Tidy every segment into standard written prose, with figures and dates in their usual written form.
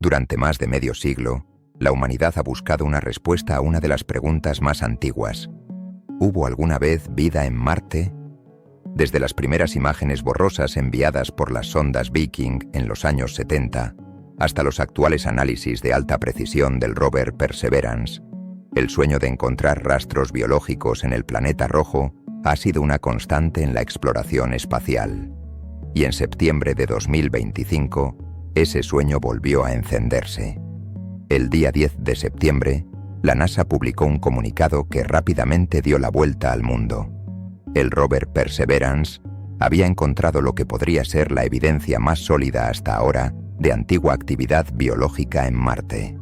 Durante más de medio siglo, la humanidad ha buscado una respuesta a una de las preguntas más antiguas. ¿Hubo alguna vez vida en Marte? Desde las primeras imágenes borrosas enviadas por las sondas Viking en los años 70, hasta los actuales análisis de alta precisión del rover Perseverance, el sueño de encontrar rastros biológicos en el planeta rojo ha sido una constante en la exploración espacial. Y en septiembre de 2025, ese sueño volvió a encenderse. El día 10 de septiembre, la NASA publicó un comunicado que rápidamente dio la vuelta al mundo. El rover Perseverance había encontrado lo que podría ser la evidencia más sólida hasta ahora de antigua actividad biológica en Marte.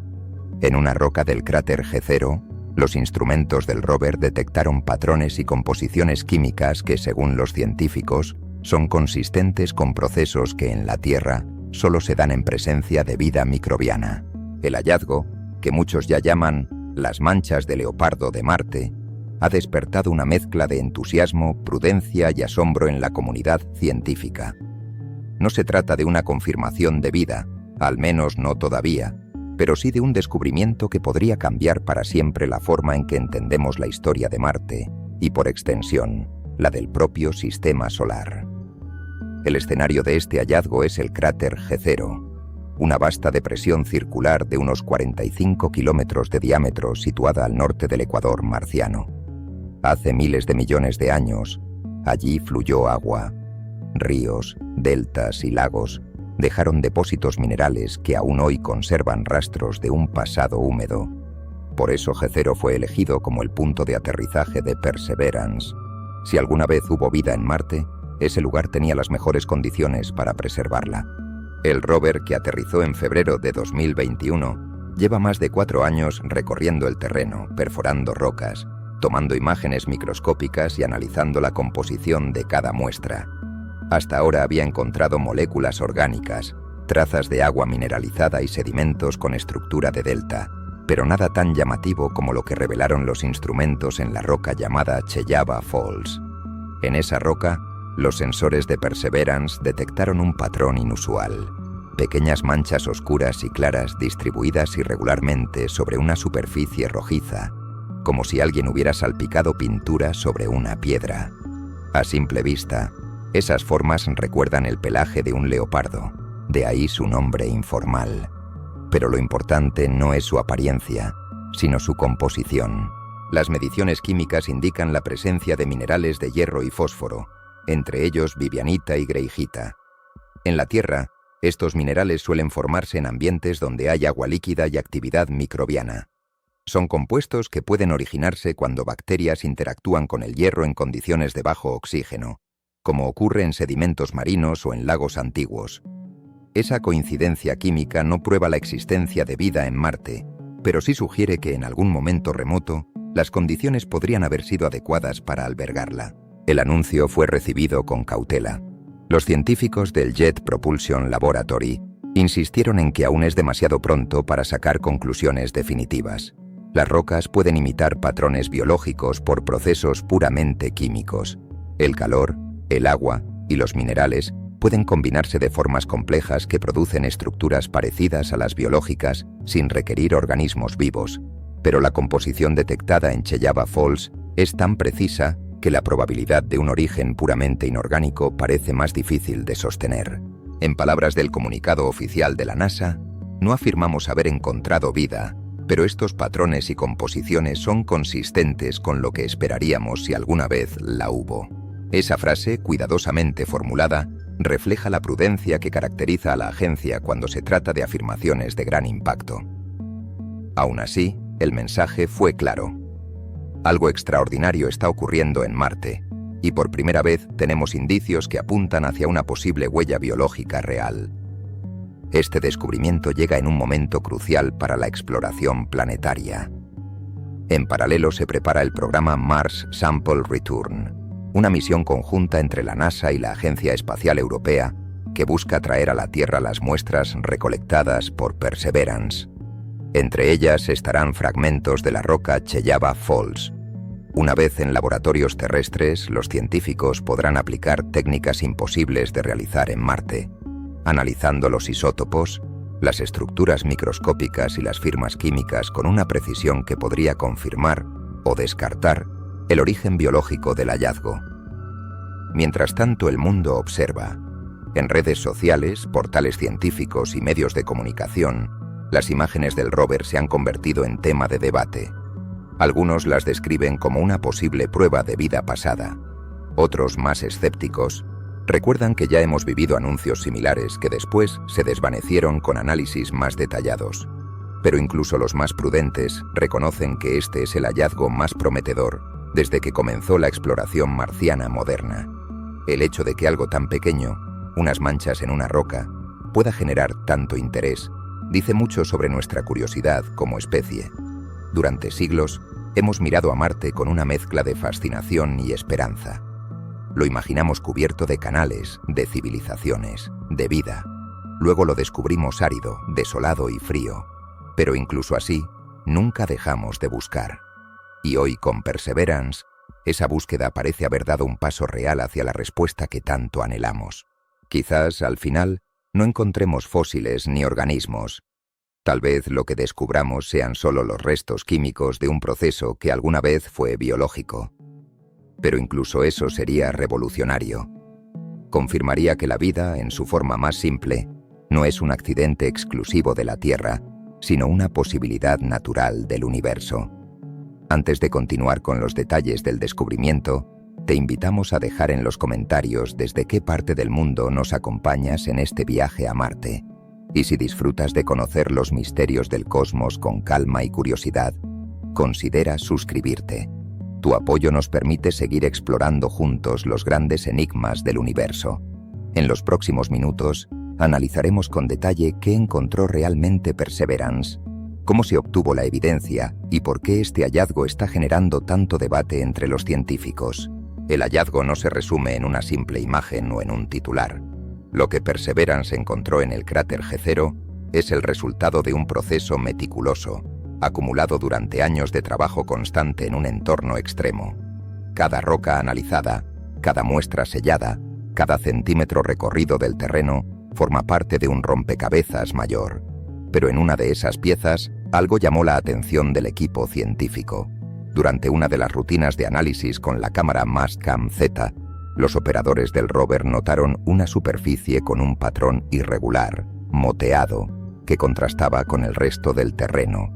En una roca del cráter G0, los instrumentos del rover detectaron patrones y composiciones químicas que, según los científicos, son consistentes con procesos que en la Tierra solo se dan en presencia de vida microbiana. El hallazgo, que muchos ya llaman las manchas de leopardo de Marte, ha despertado una mezcla de entusiasmo, prudencia y asombro en la comunidad científica. No se trata de una confirmación de vida, al menos no todavía, pero sí de un descubrimiento que podría cambiar para siempre la forma en que entendemos la historia de Marte y, por extensión, la del propio sistema solar. El escenario de este hallazgo es el cráter G0, una vasta depresión circular de unos 45 kilómetros de diámetro situada al norte del ecuador marciano. Hace miles de millones de años, allí fluyó agua. Ríos, deltas y lagos dejaron depósitos minerales que aún hoy conservan rastros de un pasado húmedo. Por eso G0 fue elegido como el punto de aterrizaje de Perseverance. Si alguna vez hubo vida en Marte, ese lugar tenía las mejores condiciones para preservarla. El rover, que aterrizó en febrero de 2021, lleva más de 4 años recorriendo el terreno, perforando rocas, tomando imágenes microscópicas y analizando la composición de cada muestra. Hasta ahora había encontrado moléculas orgánicas, trazas de agua mineralizada y sedimentos con estructura de delta, pero nada tan llamativo como lo que revelaron los instrumentos en la roca llamada Cheyava Falls. En esa roca, los sensores de Perseverance detectaron un patrón inusual: pequeñas manchas oscuras y claras distribuidas irregularmente sobre una superficie rojiza, como si alguien hubiera salpicado pintura sobre una piedra. A simple vista, esas formas recuerdan el pelaje de un leopardo, de ahí su nombre informal. Pero lo importante no es su apariencia, sino su composición. Las mediciones químicas indican la presencia de minerales de hierro y fósforo, entre ellos vivianita y greigita. En la Tierra, estos minerales suelen formarse en ambientes donde hay agua líquida y actividad microbiana. Son compuestos que pueden originarse cuando bacterias interactúan con el hierro en condiciones de bajo oxígeno, como ocurre en sedimentos marinos o en lagos antiguos. Esa coincidencia química no prueba la existencia de vida en Marte, pero sí sugiere que en algún momento remoto, las condiciones podrían haber sido adecuadas para albergarla. El anuncio fue recibido con cautela. Los científicos del Jet Propulsion Laboratory insistieron en que aún es demasiado pronto para sacar conclusiones definitivas. Las rocas pueden imitar patrones biológicos por procesos puramente químicos. El calor, el agua y los minerales pueden combinarse de formas complejas que producen estructuras parecidas a las biológicas sin requerir organismos vivos, pero la composición detectada en Cheyava Falls es tan precisa que la probabilidad de un origen puramente inorgánico parece más difícil de sostener. En palabras del comunicado oficial de la NASA, no afirmamos haber encontrado vida, pero estos patrones y composiciones son consistentes con lo que esperaríamos si alguna vez la hubo. Esa frase, cuidadosamente formulada, refleja la prudencia que caracteriza a la agencia cuando se trata de afirmaciones de gran impacto. Aún así, el mensaje fue claro. Algo extraordinario está ocurriendo en Marte, y por primera vez tenemos indicios que apuntan hacia una posible huella biológica real. Este descubrimiento llega en un momento crucial para la exploración planetaria. En paralelo se prepara el programa Mars Sample Return, una misión conjunta entre la NASA y la Agencia Espacial Europea que busca traer a la Tierra las muestras recolectadas por Perseverance. Entre ellas estarán fragmentos de la roca Cheyava Falls. Una vez en laboratorios terrestres, los científicos podrán aplicar técnicas imposibles de realizar en Marte, analizando los isótopos, las estructuras microscópicas y las firmas químicas con una precisión que podría confirmar o descartar el origen biológico del hallazgo. Mientras tanto, el mundo observa. En redes sociales, portales científicos y medios de comunicación, las imágenes del rover se han convertido en tema de debate. Algunos las describen como una posible prueba de vida pasada. Otros, más escépticos, recuerdan que ya hemos vivido anuncios similares que después se desvanecieron con análisis más detallados. Pero incluso los más prudentes reconocen que este es el hallazgo más prometedor desde que comenzó la exploración marciana moderna. El hecho de que algo tan pequeño, unas manchas en una roca, pueda generar tanto interés, dice mucho sobre nuestra curiosidad como especie. Durante siglos, hemos mirado a Marte con una mezcla de fascinación y esperanza. Lo imaginamos cubierto de canales, de civilizaciones, de vida. Luego lo descubrimos árido, desolado y frío. Pero incluso así, nunca dejamos de buscar. Y hoy, con Perseverance, esa búsqueda parece haber dado un paso real hacia la respuesta que tanto anhelamos. Quizás, al final, no encontremos fósiles ni organismos. Tal vez lo que descubramos sean solo los restos químicos de un proceso que alguna vez fue biológico. Pero incluso eso sería revolucionario. Confirmaría que la vida, en su forma más simple, no es un accidente exclusivo de la Tierra, sino una posibilidad natural del universo. Antes de continuar con los detalles del descubrimiento, te invitamos a dejar en los comentarios desde qué parte del mundo nos acompañas en este viaje a Marte. Y si disfrutas de conocer los misterios del cosmos con calma y curiosidad, considera suscribirte. Tu apoyo nos permite seguir explorando juntos los grandes enigmas del universo. En los próximos minutos, analizaremos con detalle qué encontró realmente Perseverance, cómo se obtuvo la evidencia y por qué este hallazgo está generando tanto debate entre los científicos. El hallazgo no se resume en una simple imagen o en un titular. Lo que Perseverance encontró en el cráter G0 es el resultado de un proceso meticuloso, acumulado durante años de trabajo constante en un entorno extremo. Cada roca analizada, cada muestra sellada, cada centímetro recorrido del terreno forma parte de un rompecabezas mayor. Pero en una de esas piezas, algo llamó la atención del equipo científico. Durante una de las rutinas de análisis con la cámara Mastcam Z, los operadores del rover notaron una superficie con un patrón irregular, moteado, que contrastaba con el resto del terreno.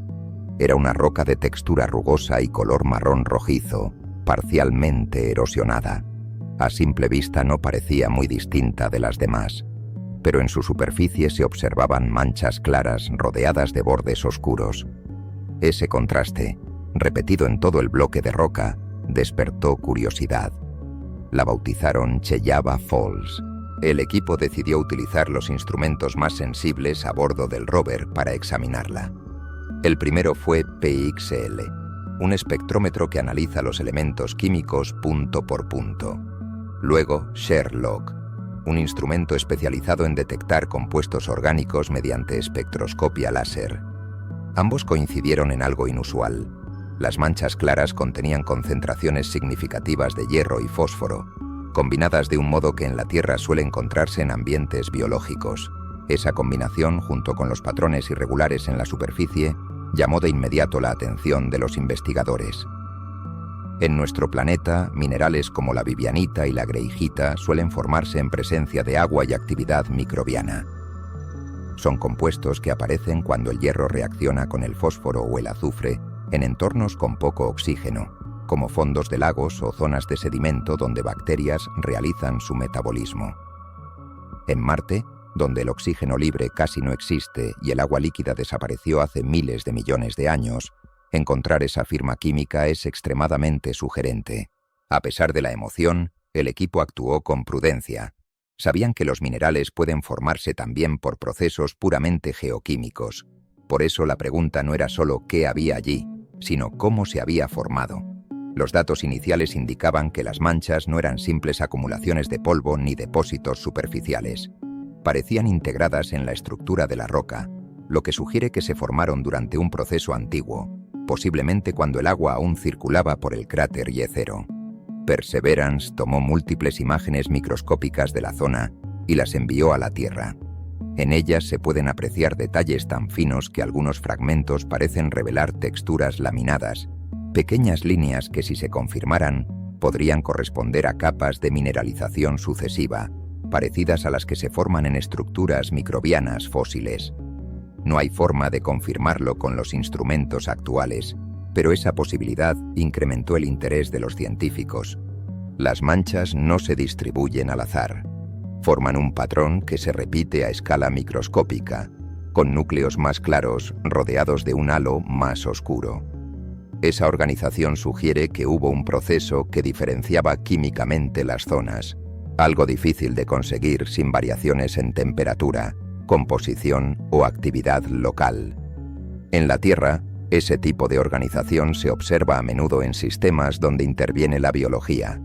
Era una roca de textura rugosa y color marrón rojizo, parcialmente erosionada. A simple vista no parecía muy distinta de las demás, pero en su superficie se observaban manchas claras rodeadas de bordes oscuros. Ese contraste, repetido en todo el bloque de roca, despertó curiosidad. La bautizaron Cheyava Falls. El equipo decidió utilizar los instrumentos más sensibles a bordo del rover para examinarla. El primero fue PXL, un espectrómetro que analiza los elementos químicos punto por punto. Luego, SHARELOG, un instrumento especializado en detectar compuestos orgánicos mediante espectroscopia láser. Ambos coincidieron en algo inusual. Las manchas claras contenían concentraciones significativas de hierro y fósforo, combinadas de un modo que en la Tierra suele encontrarse en ambientes biológicos. Esa combinación, junto con los patrones irregulares en la superficie, llamó de inmediato la atención de los investigadores. En nuestro planeta, minerales como la vivianita y la greijita suelen formarse en presencia de agua y actividad microbiana. Son compuestos que aparecen cuando el hierro reacciona con el fósforo o el azufre en entornos con poco oxígeno, como fondos de lagos o zonas de sedimento donde bacterias realizan su metabolismo. En Marte, donde el oxígeno libre casi no existe y el agua líquida desapareció hace miles de millones de años, encontrar esa firma química es extremadamente sugerente. A pesar de la emoción, el equipo actuó con prudencia. Sabían que los minerales pueden formarse también por procesos puramente geoquímicos. Por eso la pregunta no era solo qué había allí, sino cómo se había formado. Los datos iniciales indicaban que las manchas no eran simples acumulaciones de polvo ni depósitos superficiales. Parecían integradas en la estructura de la roca, lo que sugiere que se formaron durante un proceso antiguo, posiblemente cuando el agua aún circulaba por el cráter G0. Perseverance tomó múltiples imágenes microscópicas de la zona y las envió a la Tierra. En ellas se pueden apreciar detalles tan finos que algunos fragmentos parecen revelar texturas laminadas, pequeñas líneas que, si se confirmaran, podrían corresponder a capas de mineralización sucesiva, parecidas a las que se forman en estructuras microbianas fósiles. No hay forma de confirmarlo con los instrumentos actuales, pero esa posibilidad incrementó el interés de los científicos. Las manchas no se distribuyen al azar. Forman un patrón que se repite a escala microscópica, con núcleos más claros rodeados de un halo más oscuro. Esa organización sugiere que hubo un proceso que diferenciaba químicamente las zonas, algo difícil de conseguir sin variaciones en temperatura, composición o actividad local. En la Tierra, ese tipo de organización se observa a menudo en sistemas donde interviene la biología,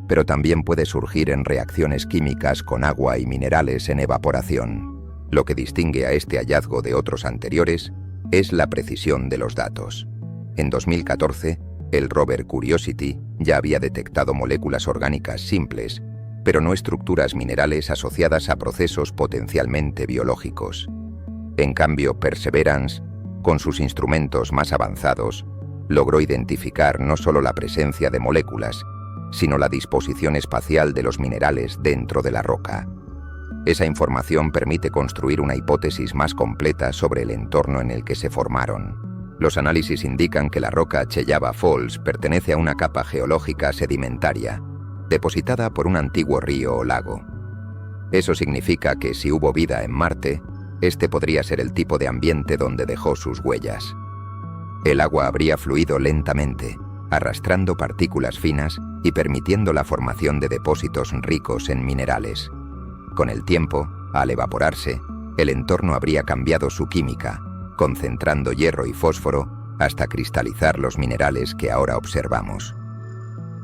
pero también puede surgir en reacciones químicas con agua y minerales en evaporación. Lo que distingue a este hallazgo de otros anteriores es la precisión de los datos. En 2014, el rover Curiosity ya había detectado moléculas orgánicas simples, pero no estructuras minerales asociadas a procesos potencialmente biológicos. En cambio, Perseverance, con sus instrumentos más avanzados, logró identificar no solo la presencia de moléculas, sino la disposición espacial de los minerales dentro de la roca. Esa información permite construir una hipótesis más completa sobre el entorno en el que se formaron. Los análisis indican que la roca Cheyaba Falls pertenece a una capa geológica sedimentaria, depositada por un antiguo río o lago. Eso significa que si hubo vida en Marte, este podría ser el tipo de ambiente donde dejó sus huellas. El agua habría fluido lentamente, arrastrando partículas finas y permitiendo la formación de depósitos ricos en minerales. Con el tiempo, al evaporarse, el entorno habría cambiado su química, concentrando hierro y fósforo hasta cristalizar los minerales que ahora observamos.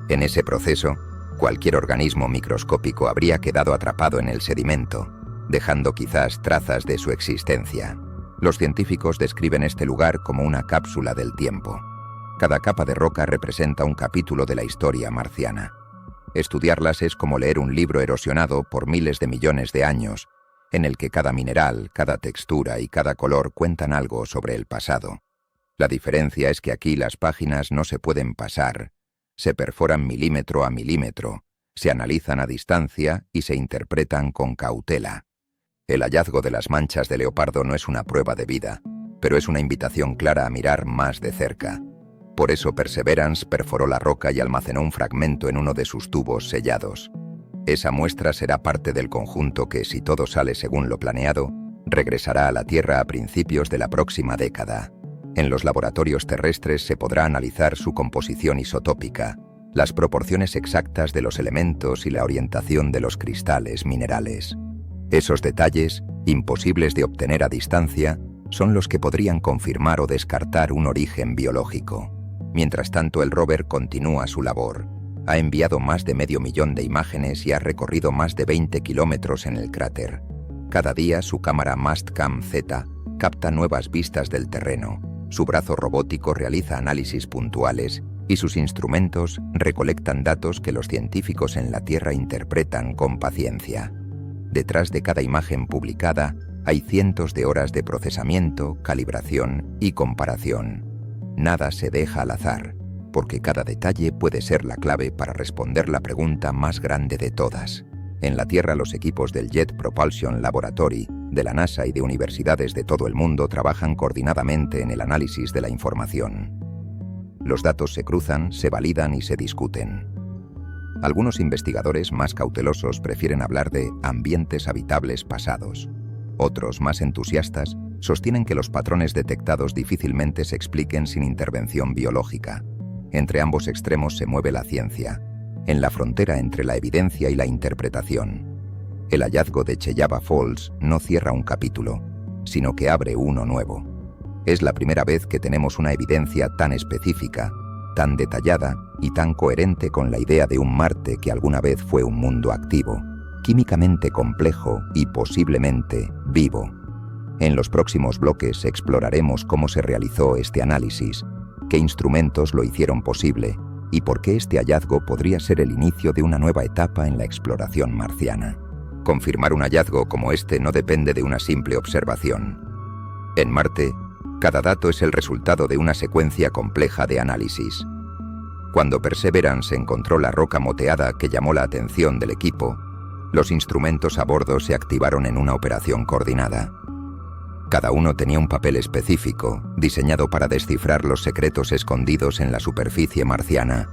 En ese proceso, cualquier organismo microscópico habría quedado atrapado en el sedimento, dejando quizás trazas de su existencia. Los científicos describen este lugar como una cápsula del tiempo. Cada capa de roca representa un capítulo de la historia marciana. Estudiarlas es como leer un libro erosionado por miles de millones de años, en el que cada mineral, cada textura y cada color cuentan algo sobre el pasado. La diferencia es que aquí las páginas no se pueden pasar, se perforan milímetro a milímetro, se analizan a distancia y se interpretan con cautela. El hallazgo de las manchas de leopardo no es una prueba de vida, pero es una invitación clara a mirar más de cerca. Por eso Perseverance perforó la roca y almacenó un fragmento en uno de sus tubos sellados. Esa muestra será parte del conjunto que, si todo sale según lo planeado, regresará a la Tierra a principios de la próxima década. En los laboratorios terrestres se podrá analizar su composición isotópica, las proporciones exactas de los elementos y la orientación de los cristales minerales. Esos detalles, imposibles de obtener a distancia, son los que podrían confirmar o descartar un origen biológico. Mientras tanto, el rover continúa su labor. Ha enviado más de 500.000 de imágenes y ha recorrido más de 20 kilómetros en el cráter. Cada día su cámara Mastcam Z capta nuevas vistas del terreno, su brazo robótico realiza análisis puntuales y sus instrumentos recolectan datos que los científicos en la Tierra interpretan con paciencia. Detrás de cada imagen publicada hay cientos de horas de procesamiento, calibración y comparación. Nada se deja al azar, porque cada detalle puede ser la clave para responder la pregunta más grande de todas. En la Tierra, los equipos del Jet Propulsion Laboratory, de la NASA y de universidades de todo el mundo trabajan coordinadamente en el análisis de la información. Los datos se cruzan, se validan y se discuten. Algunos investigadores más cautelosos prefieren hablar de ambientes habitables pasados. Otros, más entusiastas, sostienen que los patrones detectados difícilmente se expliquen sin intervención biológica. Entre ambos extremos se mueve la ciencia, en la frontera entre la evidencia y la interpretación. El hallazgo de Cheyaba Falls no cierra un capítulo, sino que abre uno nuevo. Es la primera vez que tenemos una evidencia tan específica, tan detallada y tan coherente con la idea de un Marte que alguna vez fue un mundo activo, químicamente complejo y posiblemente vivo. En los próximos bloques exploraremos cómo se realizó este análisis, qué instrumentos lo hicieron posible y por qué este hallazgo podría ser el inicio de una nueva etapa en la exploración marciana. Confirmar un hallazgo como este no depende de una simple observación. En Marte, cada dato es el resultado de una secuencia compleja de análisis. Cuando Perseverance encontró la roca moteada que llamó la atención del equipo, los instrumentos a bordo se activaron en una operación coordinada. Cada uno tenía un papel específico, diseñado para descifrar los secretos escondidos en la superficie marciana.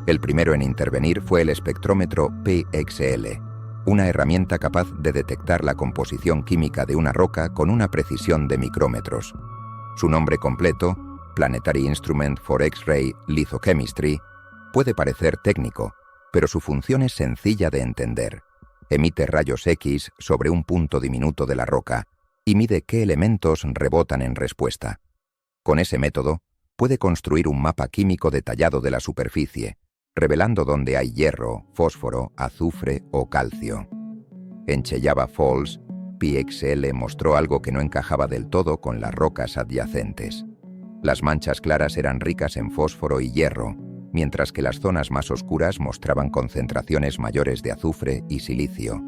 El primero en intervenir fue el espectrómetro PXL, una herramienta capaz de detectar la composición química de una roca con una precisión de micrómetros. Su nombre completo, Planetary Instrument for X-Ray Lithochemistry, puede parecer técnico, pero su función es sencilla de entender. Emite rayos X sobre un punto diminuto de la roca y mide qué elementos rebotan en respuesta. Con ese método, puede construir un mapa químico detallado de la superficie, revelando dónde hay hierro, fósforo, azufre o calcio. En Cheyava Falls, PXL mostró algo que no encajaba del todo con las rocas adyacentes. Las manchas claras eran ricas en fósforo y hierro, mientras que las zonas más oscuras mostraban concentraciones mayores de azufre y silicio.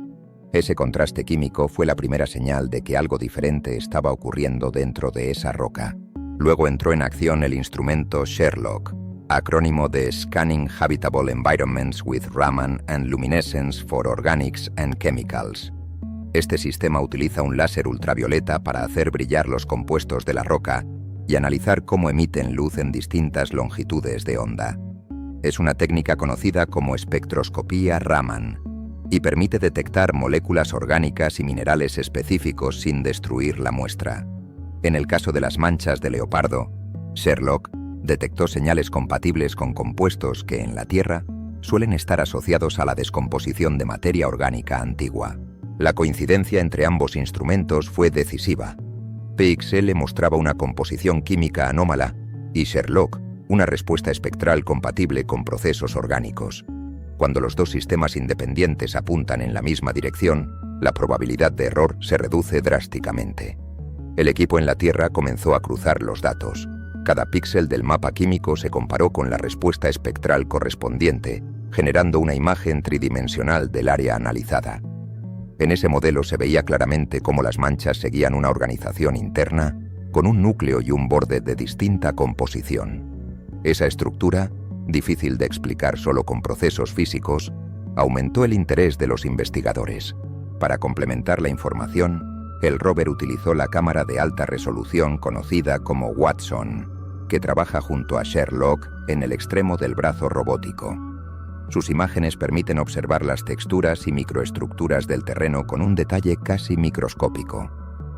Ese contraste químico fue la primera señal de que algo diferente estaba ocurriendo dentro de esa roca. Luego entró en acción el instrumento SHERLOC, acrónimo de Scanning Habitable Environments with Raman and Luminescence for Organics and Chemicals. Este sistema utiliza un láser ultravioleta para hacer brillar los compuestos de la roca y analizar cómo emiten luz en distintas longitudes de onda. Es una técnica conocida como espectroscopía Raman y permite detectar moléculas orgánicas y minerales específicos sin destruir la muestra. En el caso de las manchas de leopardo, SHERLOC detectó señales compatibles con compuestos que en la Tierra suelen estar asociados a la descomposición de materia orgánica antigua. La coincidencia entre ambos instrumentos fue decisiva. PXL mostraba una composición química anómala y SHERLOC una respuesta espectral compatible con procesos orgánicos. Cuando los dos sistemas independientes apuntan en la misma dirección, la probabilidad de error se reduce drásticamente. El equipo en la Tierra comenzó a cruzar los datos. Cada píxel del mapa químico se comparó con la respuesta espectral correspondiente, generando una imagen tridimensional del área analizada. En ese modelo se veía claramente cómo las manchas seguían una organización interna, con un núcleo y un borde de distinta composición. Esa estructura, difícil de explicar solo con procesos físicos, aumentó el interés de los investigadores. Para complementar la información, el rover utilizó la cámara de alta resolución conocida como Watson, que trabaja junto a SHERLOC en el extremo del brazo robótico. Sus imágenes permiten observar las texturas y microestructuras del terreno con un detalle casi microscópico.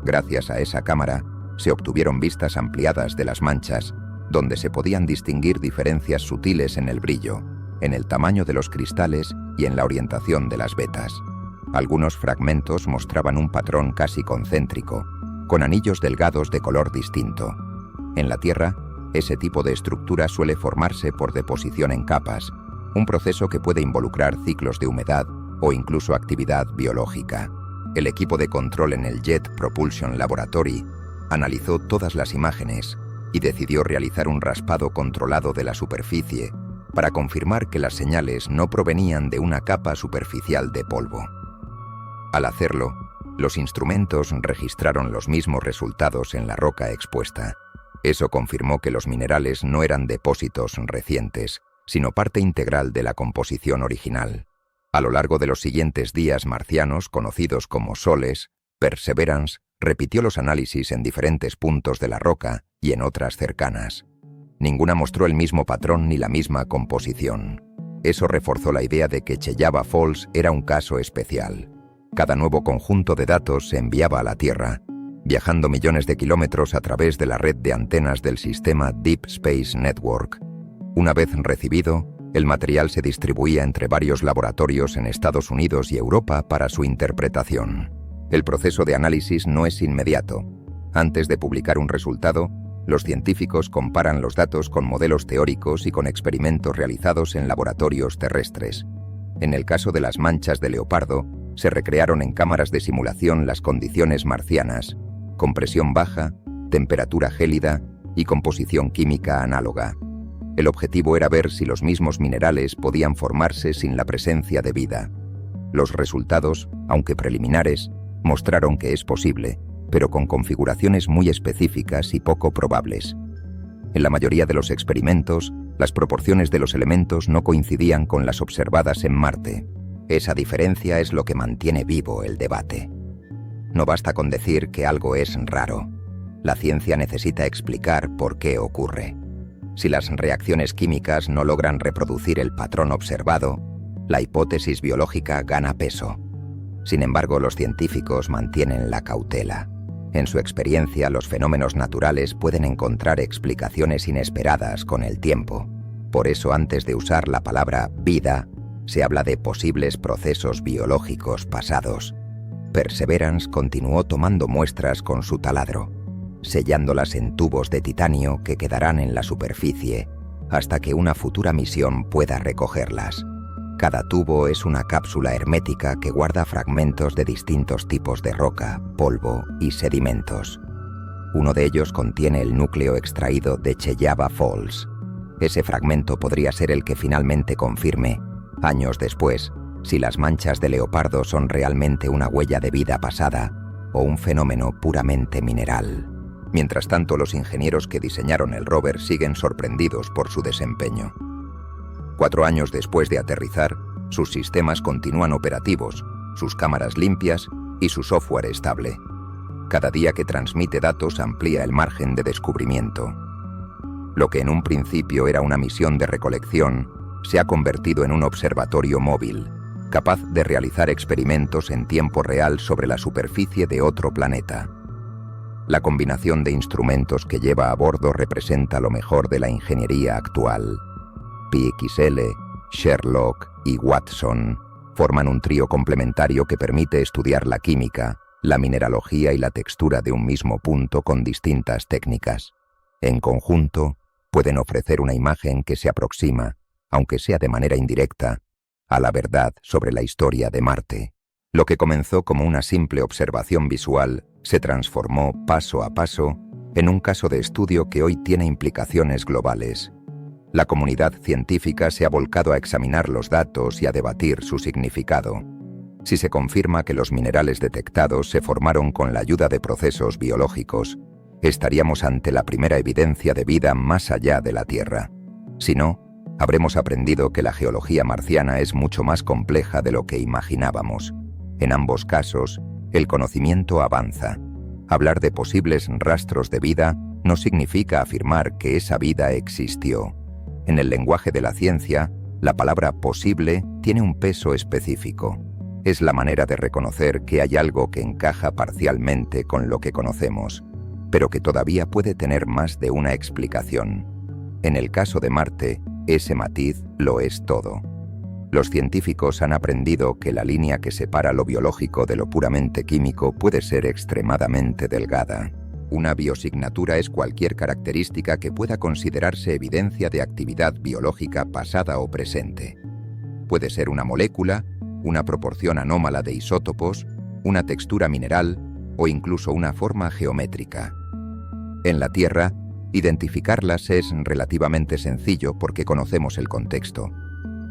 Gracias a esa cámara, se obtuvieron vistas ampliadas de las manchas, donde se podían distinguir diferencias sutiles en el brillo, en el tamaño de los cristales y en la orientación de las vetas. Algunos fragmentos mostraban un patrón casi concéntrico, con anillos delgados de color distinto. En la Tierra, ese tipo de estructura suele formarse por deposición en capas, un proceso que puede involucrar ciclos de humedad o incluso actividad biológica. El equipo de control en el Jet Propulsion Laboratory analizó todas las imágenes y decidió realizar un raspado controlado de la superficie para confirmar que las señales no provenían de una capa superficial de polvo. Al hacerlo, los instrumentos registraron los mismos resultados en la roca expuesta. Eso confirmó que los minerales no eran depósitos recientes, sino parte integral de la composición original. A lo largo de los siguientes días marcianos, conocidos como soles, Perseverance repitió los análisis en diferentes puntos de la roca y en otras cercanas. Ninguna mostró el mismo patrón ni la misma composición. Eso reforzó la idea de que Cheyava Falls era un caso especial. Cada nuevo conjunto de datos se enviaba a la Tierra, viajando millones de kilómetros a través de la red de antenas del sistema Deep Space Network. Una vez recibido, el material se distribuía entre varios laboratorios en Estados Unidos y Europa para su interpretación. El proceso de análisis no es inmediato. Antes de publicar un resultado, los científicos comparan los datos con modelos teóricos y con experimentos realizados en laboratorios terrestres. En el caso de las manchas de leopardo, se recrearon en cámaras de simulación las condiciones marcianas, con presión baja, temperatura gélida y composición química análoga. El objetivo era ver si los mismos minerales podían formarse sin la presencia de vida. Los resultados, aunque preliminares, mostraron que es posible, pero con configuraciones muy específicas y poco probables. En la mayoría de los experimentos, las proporciones de los elementos no coincidían con las observadas en Marte. Esa diferencia es lo que mantiene vivo el debate. No basta con decir que algo es raro. La ciencia necesita explicar por qué ocurre. Si las reacciones químicas no logran reproducir el patrón observado, la hipótesis biológica gana peso. Sin embargo, los científicos mantienen la cautela. En su experiencia, los fenómenos naturales pueden encontrar explicaciones inesperadas con el tiempo. Por eso, antes de usar la palabra vida, se habla de posibles procesos biológicos pasados. Perseverance continuó tomando muestras con su taladro, sellándolas en tubos de titanio que quedarán en la superficie hasta que una futura misión pueda recogerlas. Cada tubo es una cápsula hermética que guarda fragmentos de distintos tipos de roca, polvo y sedimentos. Uno de ellos contiene el núcleo extraído de Cheyava Falls. Ese fragmento podría ser el que finalmente confirme, años después, si las manchas de leopardo son realmente una huella de vida pasada o un fenómeno puramente mineral. Mientras tanto, los ingenieros que diseñaron el rover siguen sorprendidos por su desempeño. 4 años después de aterrizar, sus sistemas continúan operativos, sus cámaras limpias y su software estable. Cada día que transmite datos amplía el margen de descubrimiento. Lo que en un principio era una misión de recolección, se ha convertido en un observatorio móvil, capaz de realizar experimentos en tiempo real sobre la superficie de otro planeta. La combinación de instrumentos que lleva a bordo representa lo mejor de la ingeniería actual. PXL, Sherlock y Watson forman un trío complementario que permite estudiar la química, la mineralogía y la textura de un mismo punto con distintas técnicas. En conjunto, pueden ofrecer una imagen que se aproxima, aunque sea de manera indirecta, a la verdad sobre la historia de Marte. Lo que comenzó como una simple observación visual se transformó paso a paso en un caso de estudio que hoy tiene implicaciones globales. La comunidad científica se ha volcado a examinar los datos y a debatir su significado. Si se confirma que los minerales detectados se formaron con la ayuda de procesos biológicos, estaríamos ante la primera evidencia de vida más allá de la Tierra. Si no, habremos aprendido que la geología marciana es mucho más compleja de lo que imaginábamos. En ambos casos, el conocimiento avanza. Hablar de posibles rastros de vida no significa afirmar que esa vida existió. En el lenguaje de la ciencia, la palabra posible tiene un peso específico. Es la manera de reconocer que hay algo que encaja parcialmente con lo que conocemos, pero que todavía puede tener más de una explicación. En el caso de Marte, ese matiz lo es todo. Los científicos han aprendido que la línea que separa lo biológico de lo puramente químico puede ser extremadamente delgada. Una biosignatura es cualquier característica que pueda considerarse evidencia de actividad biológica pasada o presente. Puede ser una molécula, una proporción anómala de isótopos, una textura mineral o incluso una forma geométrica. En la Tierra, identificarlas es relativamente sencillo porque conocemos el contexto.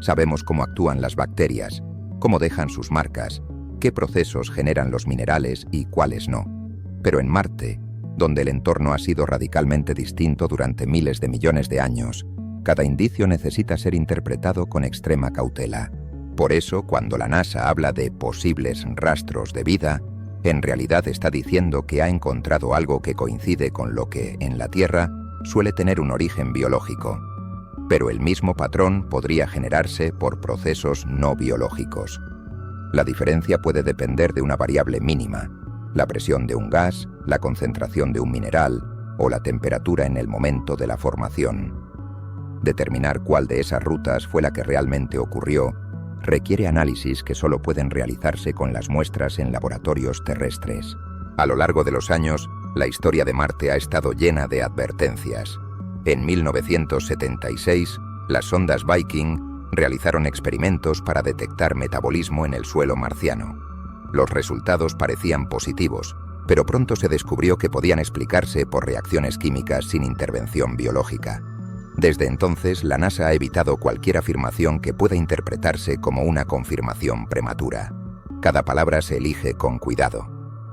Sabemos cómo actúan las bacterias, cómo dejan sus marcas, qué procesos generan los minerales y cuáles no. Pero en Marte, donde el entorno ha sido radicalmente distinto durante miles de millones de años, cada indicio necesita ser interpretado con extrema cautela. Por eso, cuando la NASA habla de posibles rastros de vida, en realidad está diciendo que ha encontrado algo que coincide con lo que, en la Tierra, suele tener un origen biológico. Pero el mismo patrón podría generarse por procesos no biológicos. La diferencia puede depender de una variable mínima, la presión de un gas, la concentración de un mineral o la temperatura en el momento de la formación. Determinar cuál de esas rutas fue la que realmente ocurrió requiere análisis que solo pueden realizarse con las muestras en laboratorios terrestres. A lo largo de los años, la historia de Marte ha estado llena de advertencias. En 1976, las sondas Viking realizaron experimentos para detectar metabolismo en el suelo marciano. Los resultados parecían positivos, pero pronto se descubrió que podían explicarse por reacciones químicas sin intervención biológica. Desde entonces, la NASA ha evitado cualquier afirmación que pueda interpretarse como una confirmación prematura. Cada palabra se elige con cuidado.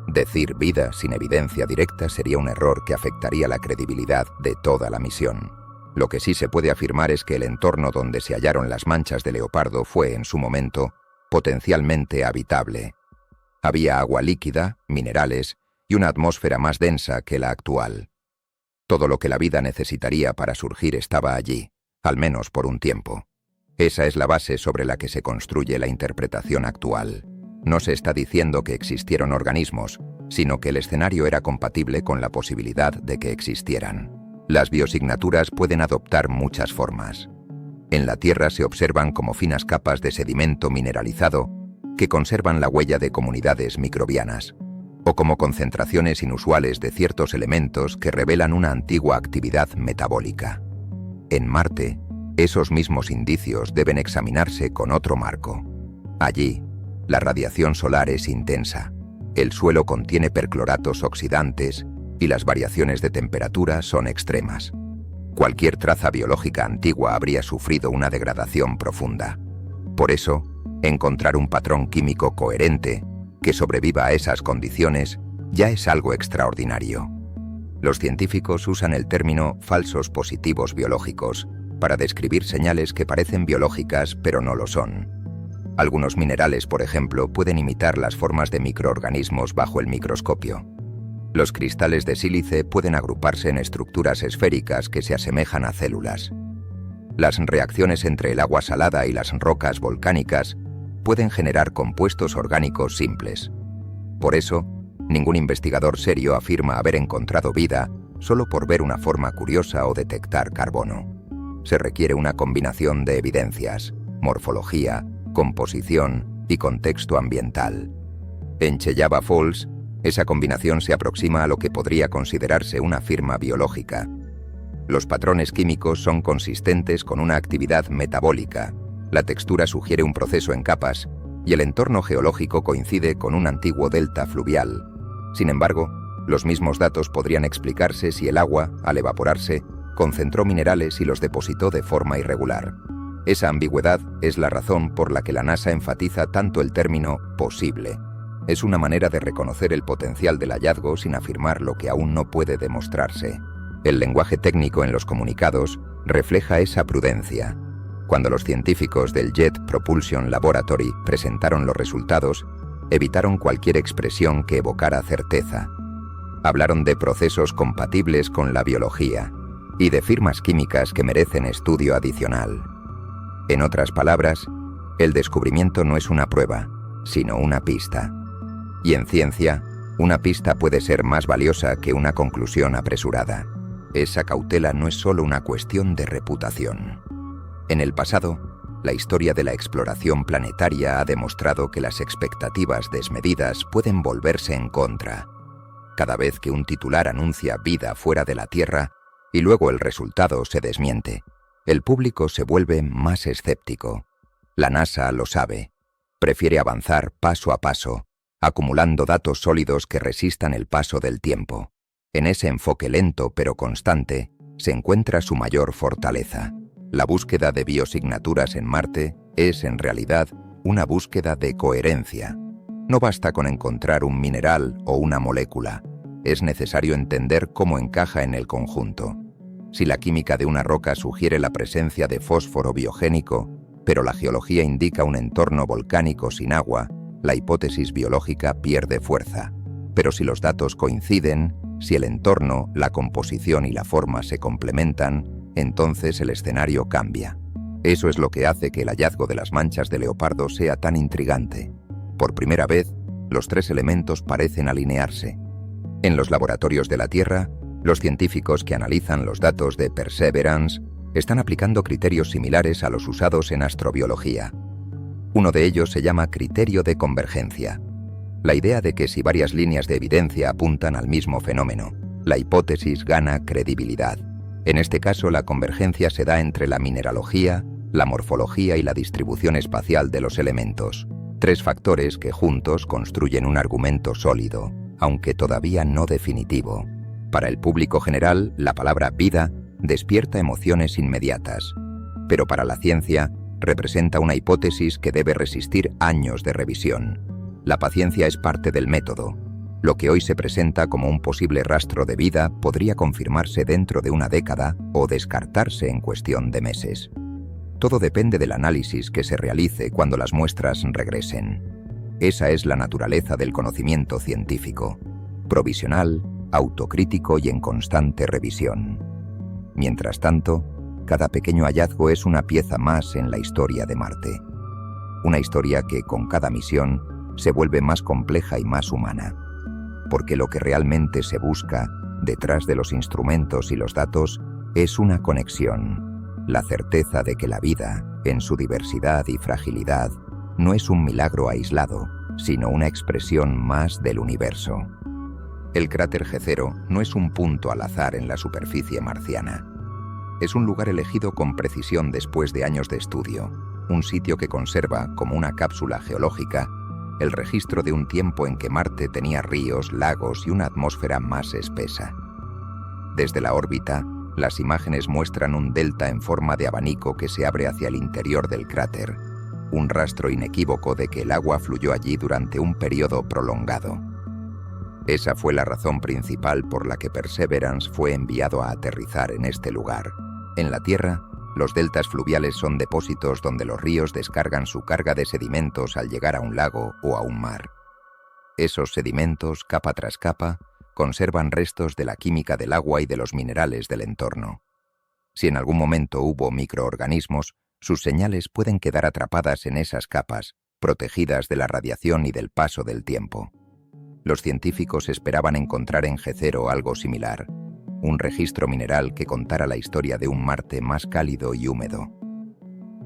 Decir vida sin evidencia directa sería un error que afectaría la credibilidad de toda la misión. Lo que sí se puede afirmar es que el entorno donde se hallaron las manchas de leopardo fue, en su momento, potencialmente habitable. Había agua líquida, minerales y una atmósfera más densa que la actual. Todo lo que la vida necesitaría para surgir estaba allí, al menos por un tiempo. Esa es la base sobre la que se construye la interpretación actual. No se está diciendo que existieron organismos, sino que el escenario era compatible con la posibilidad de que existieran. Las biosignaturas pueden adoptar muchas formas. En la Tierra se observan como finas capas de sedimento mineralizado que conservan la huella de comunidades microbianas, o como concentraciones inusuales de ciertos elementos que revelan una antigua actividad metabólica. En Marte, esos mismos indicios deben examinarse con otro marco. Allí, la radiación solar es intensa, el suelo contiene percloratos oxidantes y las variaciones de temperatura son extremas. Cualquier traza biológica antigua habría sufrido una degradación profunda. Por eso, encontrar un patrón químico coherente que sobreviva a esas condiciones ya es algo extraordinario. Los científicos usan el término falsos positivos biológicos para describir señales que parecen biológicas pero no lo son. Algunos minerales, por ejemplo, pueden imitar las formas de microorganismos bajo el microscopio. Los cristales de sílice pueden agruparse en estructuras esféricas que se asemejan a células. Las reacciones entre el agua salada y las rocas volcánicas pueden generar compuestos orgánicos simples. Por eso, ningún investigador serio afirma haber encontrado vida solo por ver una forma curiosa o detectar carbono. Se requiere una combinación de evidencias, morfología, composición y contexto ambiental. En Cheyaba Falls, esa combinación se aproxima a lo que podría considerarse una firma biológica. Los patrones químicos son consistentes con una actividad metabólica, la textura sugiere un proceso en capas y el entorno geológico coincide con un antiguo delta fluvial. Sin embargo, los mismos datos podrían explicarse si el agua, al evaporarse, concentró minerales y los depositó de forma irregular. Esa ambigüedad es la razón por la que la NASA enfatiza tanto el término posible. Es una manera de reconocer el potencial del hallazgo sin afirmar lo que aún no puede demostrarse. El lenguaje técnico en los comunicados refleja esa prudencia. Cuando los científicos del Jet Propulsion Laboratory presentaron los resultados, evitaron cualquier expresión que evocara certeza. Hablaron de procesos compatibles con la biología y de firmas químicas que merecen estudio adicional. En otras palabras, el descubrimiento no es una prueba, sino una pista. Y en ciencia, una pista puede ser más valiosa que una conclusión apresurada. Esa cautela no es solo una cuestión de reputación. En el pasado, la historia de la exploración planetaria ha demostrado que las expectativas desmedidas pueden volverse en contra. Cada vez que un titular anuncia vida fuera de la Tierra y luego el resultado se desmiente, el público se vuelve más escéptico. La NASA lo sabe. Prefiere avanzar paso a paso, acumulando datos sólidos que resistan el paso del tiempo. En ese enfoque lento pero constante se encuentra su mayor fortaleza. La búsqueda de biosignaturas en Marte es, en realidad, una búsqueda de coherencia. No basta con encontrar un mineral o una molécula. Es necesario entender cómo encaja en el conjunto. Si la química de una roca sugiere la presencia de fósforo biogénico, pero la geología indica un entorno volcánico sin agua, la hipótesis biológica pierde fuerza. Pero si los datos coinciden, si el entorno, la composición y la forma se complementan, entonces el escenario cambia. Eso es lo que hace que el hallazgo de las manchas de leopardo sea tan intrigante. Por primera vez, los tres elementos parecen alinearse. En los laboratorios de la Tierra, los científicos que analizan los datos de Perseverance están aplicando criterios similares a los usados en astrobiología. Uno de ellos se llama criterio de convergencia. La idea de que si varias líneas de evidencia apuntan al mismo fenómeno, la hipótesis gana credibilidad. En este caso, la convergencia se da entre la mineralogía, la morfología y la distribución espacial de los elementos. Tres factores que juntos construyen un argumento sólido, aunque todavía no definitivo. Para el público general, la palabra vida despierta emociones inmediatas, pero para la ciencia representa una hipótesis que debe resistir años de revisión. La paciencia es parte del método. Lo que hoy se presenta como un posible rastro de vida podría confirmarse dentro de una década o descartarse en cuestión de meses. Todo depende del análisis que se realice cuando las muestras regresen. Esa es la naturaleza del conocimiento científico: provisional, autocrítico y en constante revisión. Mientras tanto, cada pequeño hallazgo es una pieza más en la historia de Marte. Una historia que, con cada misión, se vuelve más compleja y más humana. Porque lo que realmente se busca, detrás de los instrumentos y los datos, es una conexión, la certeza de que la vida, en su diversidad y fragilidad, no es un milagro aislado, sino una expresión más del universo. El cráter Jezero no es un punto al azar en la superficie marciana. Es un lugar elegido con precisión después de años de estudio, un sitio que conserva, como una cápsula geológica, el registro de un tiempo en que Marte tenía ríos, lagos y una atmósfera más espesa. Desde la órbita, las imágenes muestran un delta en forma de abanico que se abre hacia el interior del cráter, un rastro inequívoco de que el agua fluyó allí durante un periodo prolongado. Esa fue la razón principal por la que Perseverance fue enviado a aterrizar en este lugar. En la Tierra, los deltas fluviales son depósitos donde los ríos descargan su carga de sedimentos al llegar a un lago o a un mar. Esos sedimentos, capa tras capa, conservan restos de la química del agua y de los minerales del entorno. Si en algún momento hubo microorganismos, sus señales pueden quedar atrapadas en esas capas, protegidas de la radiación y del paso del tiempo. Los científicos esperaban encontrar en Jezero algo similar, un registro mineral que contara la historia de un Marte más cálido y húmedo.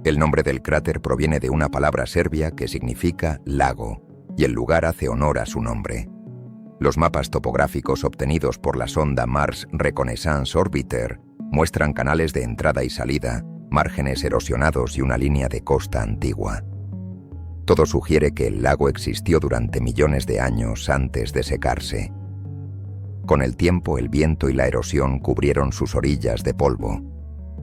El nombre del cráter proviene de una palabra serbia que significa lago, y el lugar hace honor a su nombre. Los mapas topográficos obtenidos por la sonda Mars Reconnaissance Orbiter muestran canales de entrada y salida, márgenes erosionados y una línea de costa antigua. Todo sugiere que el lago existió durante millones de años antes de secarse. Con el tiempo, el viento y la erosión cubrieron sus orillas de polvo,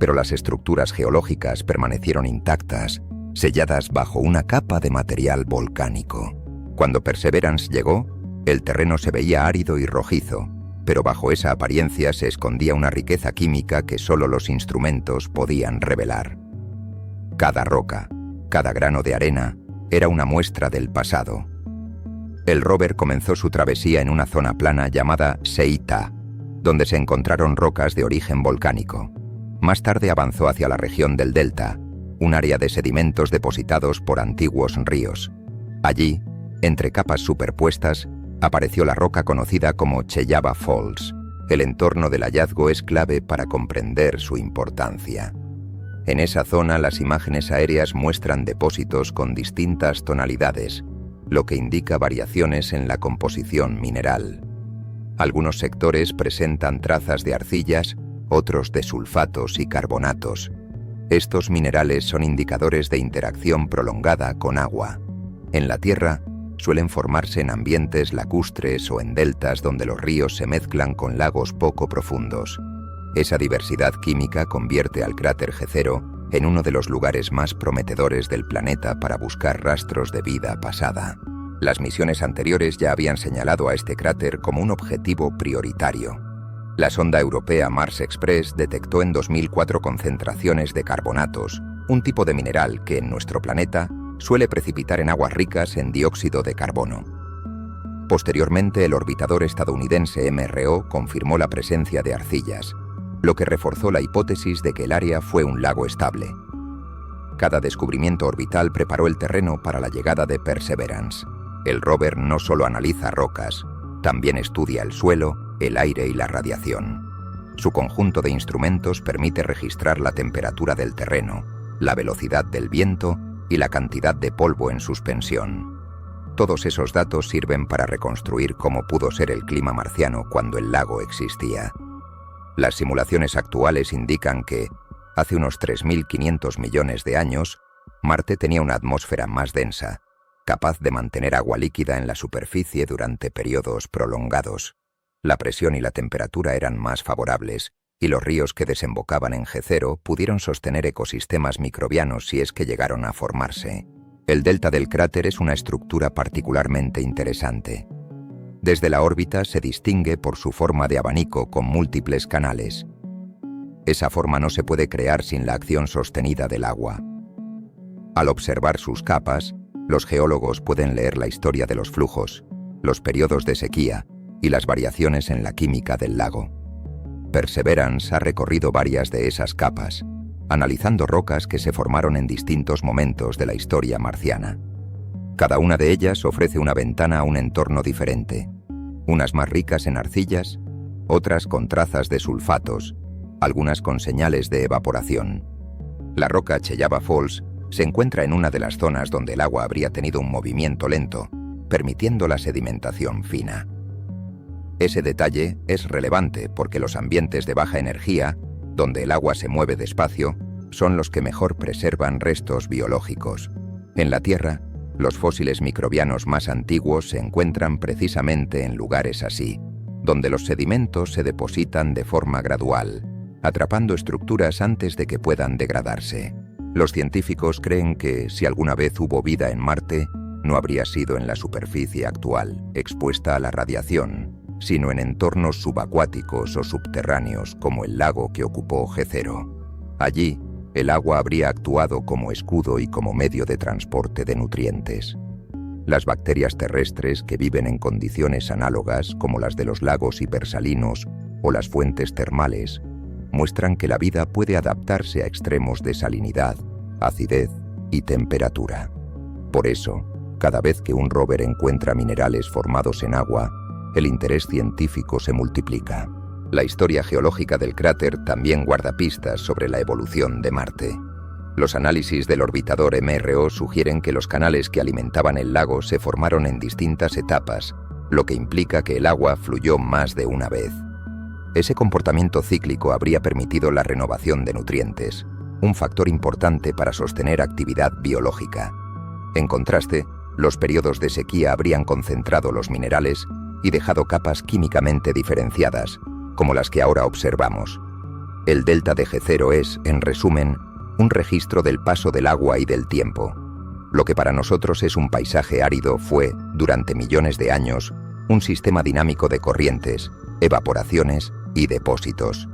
pero las estructuras geológicas permanecieron intactas, selladas bajo una capa de material volcánico. Cuando Perseverance llegó, el terreno se veía árido y rojizo, pero bajo esa apariencia se escondía una riqueza química que solo los instrumentos podían revelar. Cada roca, cada grano de arena, era una muestra del pasado. El rover comenzó su travesía en una zona plana llamada Seita, donde se encontraron rocas de origen volcánico. Más tarde avanzó hacia la región del Delta, un área de sedimentos depositados por antiguos ríos. Allí, entre capas superpuestas, apareció la roca conocida como Cheyaba Falls. El entorno del hallazgo es clave para comprender su importancia. En esa zona, las imágenes aéreas muestran depósitos con distintas tonalidades, lo que indica variaciones en la composición mineral. Algunos sectores presentan trazas de arcillas, otros de sulfatos y carbonatos. Estos minerales son indicadores de interacción prolongada con agua. En la Tierra, suelen formarse en ambientes lacustres o en deltas donde los ríos se mezclan con lagos poco profundos. Esa diversidad química convierte al cráter Jezero en uno de los lugares más prometedores del planeta para buscar rastros de vida pasada. Las misiones anteriores ya habían señalado a este cráter como un objetivo prioritario. La sonda europea Mars Express detectó en 2004 concentraciones de carbonatos, un tipo de mineral que en nuestro planeta suele precipitar en aguas ricas en dióxido de carbono. Posteriormente, el orbitador estadounidense MRO confirmó la presencia de arcillas, lo que reforzó la hipótesis de que el área fue un lago estable. Cada descubrimiento orbital preparó el terreno para la llegada de Perseverance. El rover no solo analiza rocas, también estudia el suelo, el aire y la radiación. Su conjunto de instrumentos permite registrar la temperatura del terreno, la velocidad del viento y la cantidad de polvo en suspensión. Todos esos datos sirven para reconstruir cómo pudo ser el clima marciano cuando el lago existía. Las simulaciones actuales indican que, hace unos 3.500 millones de años, Marte tenía una atmósfera más densa, capaz de mantener agua líquida en la superficie durante periodos prolongados. La presión y la temperatura eran más favorables, y los ríos que desembocaban en Jezero pudieron sostener ecosistemas microbianos si es que llegaron a formarse. El delta del cráter es una estructura particularmente interesante. Desde la órbita se distingue por su forma de abanico con múltiples canales. Esa forma no se puede crear sin la acción sostenida del agua. Al observar sus capas, los geólogos pueden leer la historia de los flujos, los periodos de sequía y las variaciones en la química del lago. Perseverance ha recorrido varias de esas capas, analizando rocas que se formaron en distintos momentos de la historia marciana. Cada una de ellas ofrece una ventana a un entorno diferente, unas más ricas en arcillas, otras con trazas de sulfatos, algunas con señales de evaporación. La roca Cheyava Falls se encuentra en una de las zonas donde el agua habría tenido un movimiento lento, permitiendo la sedimentación fina. Ese detalle es relevante porque los ambientes de baja energía, donde el agua se mueve despacio, son los que mejor preservan restos biológicos. En la Tierra, los fósiles microbianos más antiguos se encuentran precisamente en lugares así, donde los sedimentos se depositan de forma gradual, atrapando estructuras antes de que puedan degradarse. Los científicos creen que, si alguna vez hubo vida en Marte, no habría sido en la superficie actual, expuesta a la radiación, sino en entornos subacuáticos o subterráneos como el lago que ocupó Jezero. Allí, el agua habría actuado como escudo y como medio de transporte de nutrientes. Las bacterias terrestres que viven en condiciones análogas como las de los lagos hipersalinos o las fuentes termales muestran que la vida puede adaptarse a extremos de salinidad, acidez y temperatura. Por eso, cada vez que un rover encuentra minerales formados en agua, el interés científico se multiplica. La historia geológica del cráter también guarda pistas sobre la evolución de Marte. Los análisis del orbitador MRO sugieren que los canales que alimentaban el lago se formaron en distintas etapas, lo que implica que el agua fluyó más de una vez. Ese comportamiento cíclico habría permitido la renovación de nutrientes, un factor importante para sostener actividad biológica. En contraste, los periodos de sequía habrían concentrado los minerales y dejado capas químicamente diferenciadas, como las que ahora observamos. El delta de Jezero es, en resumen, un registro del paso del agua y del tiempo. Lo que para nosotros es un paisaje árido fue, durante millones de años, un sistema dinámico de corrientes, evaporaciones y depósitos.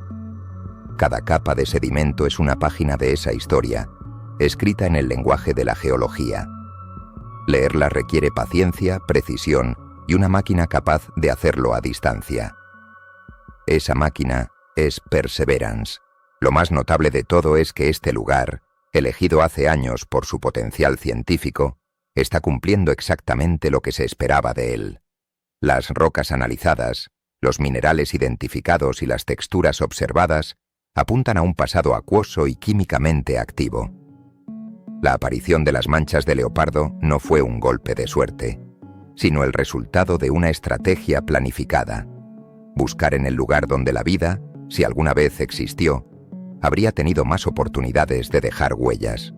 Cada capa de sedimento es una página de esa historia, escrita en el lenguaje de la geología. Leerla requiere paciencia, precisión y una máquina capaz de hacerlo a distancia. Esa máquina es Perseverance. Lo más notable de todo es que este lugar, elegido hace años por su potencial científico, está cumpliendo exactamente lo que se esperaba de él. Las rocas analizadas, los minerales identificados y las texturas observadas apuntan a un pasado acuoso y químicamente activo. La aparición de las manchas de leopardo no fue un golpe de suerte, sino el resultado de una estrategia planificada. Buscar en el lugar donde la vida, si alguna vez existió, habría tenido más oportunidades de dejar huellas.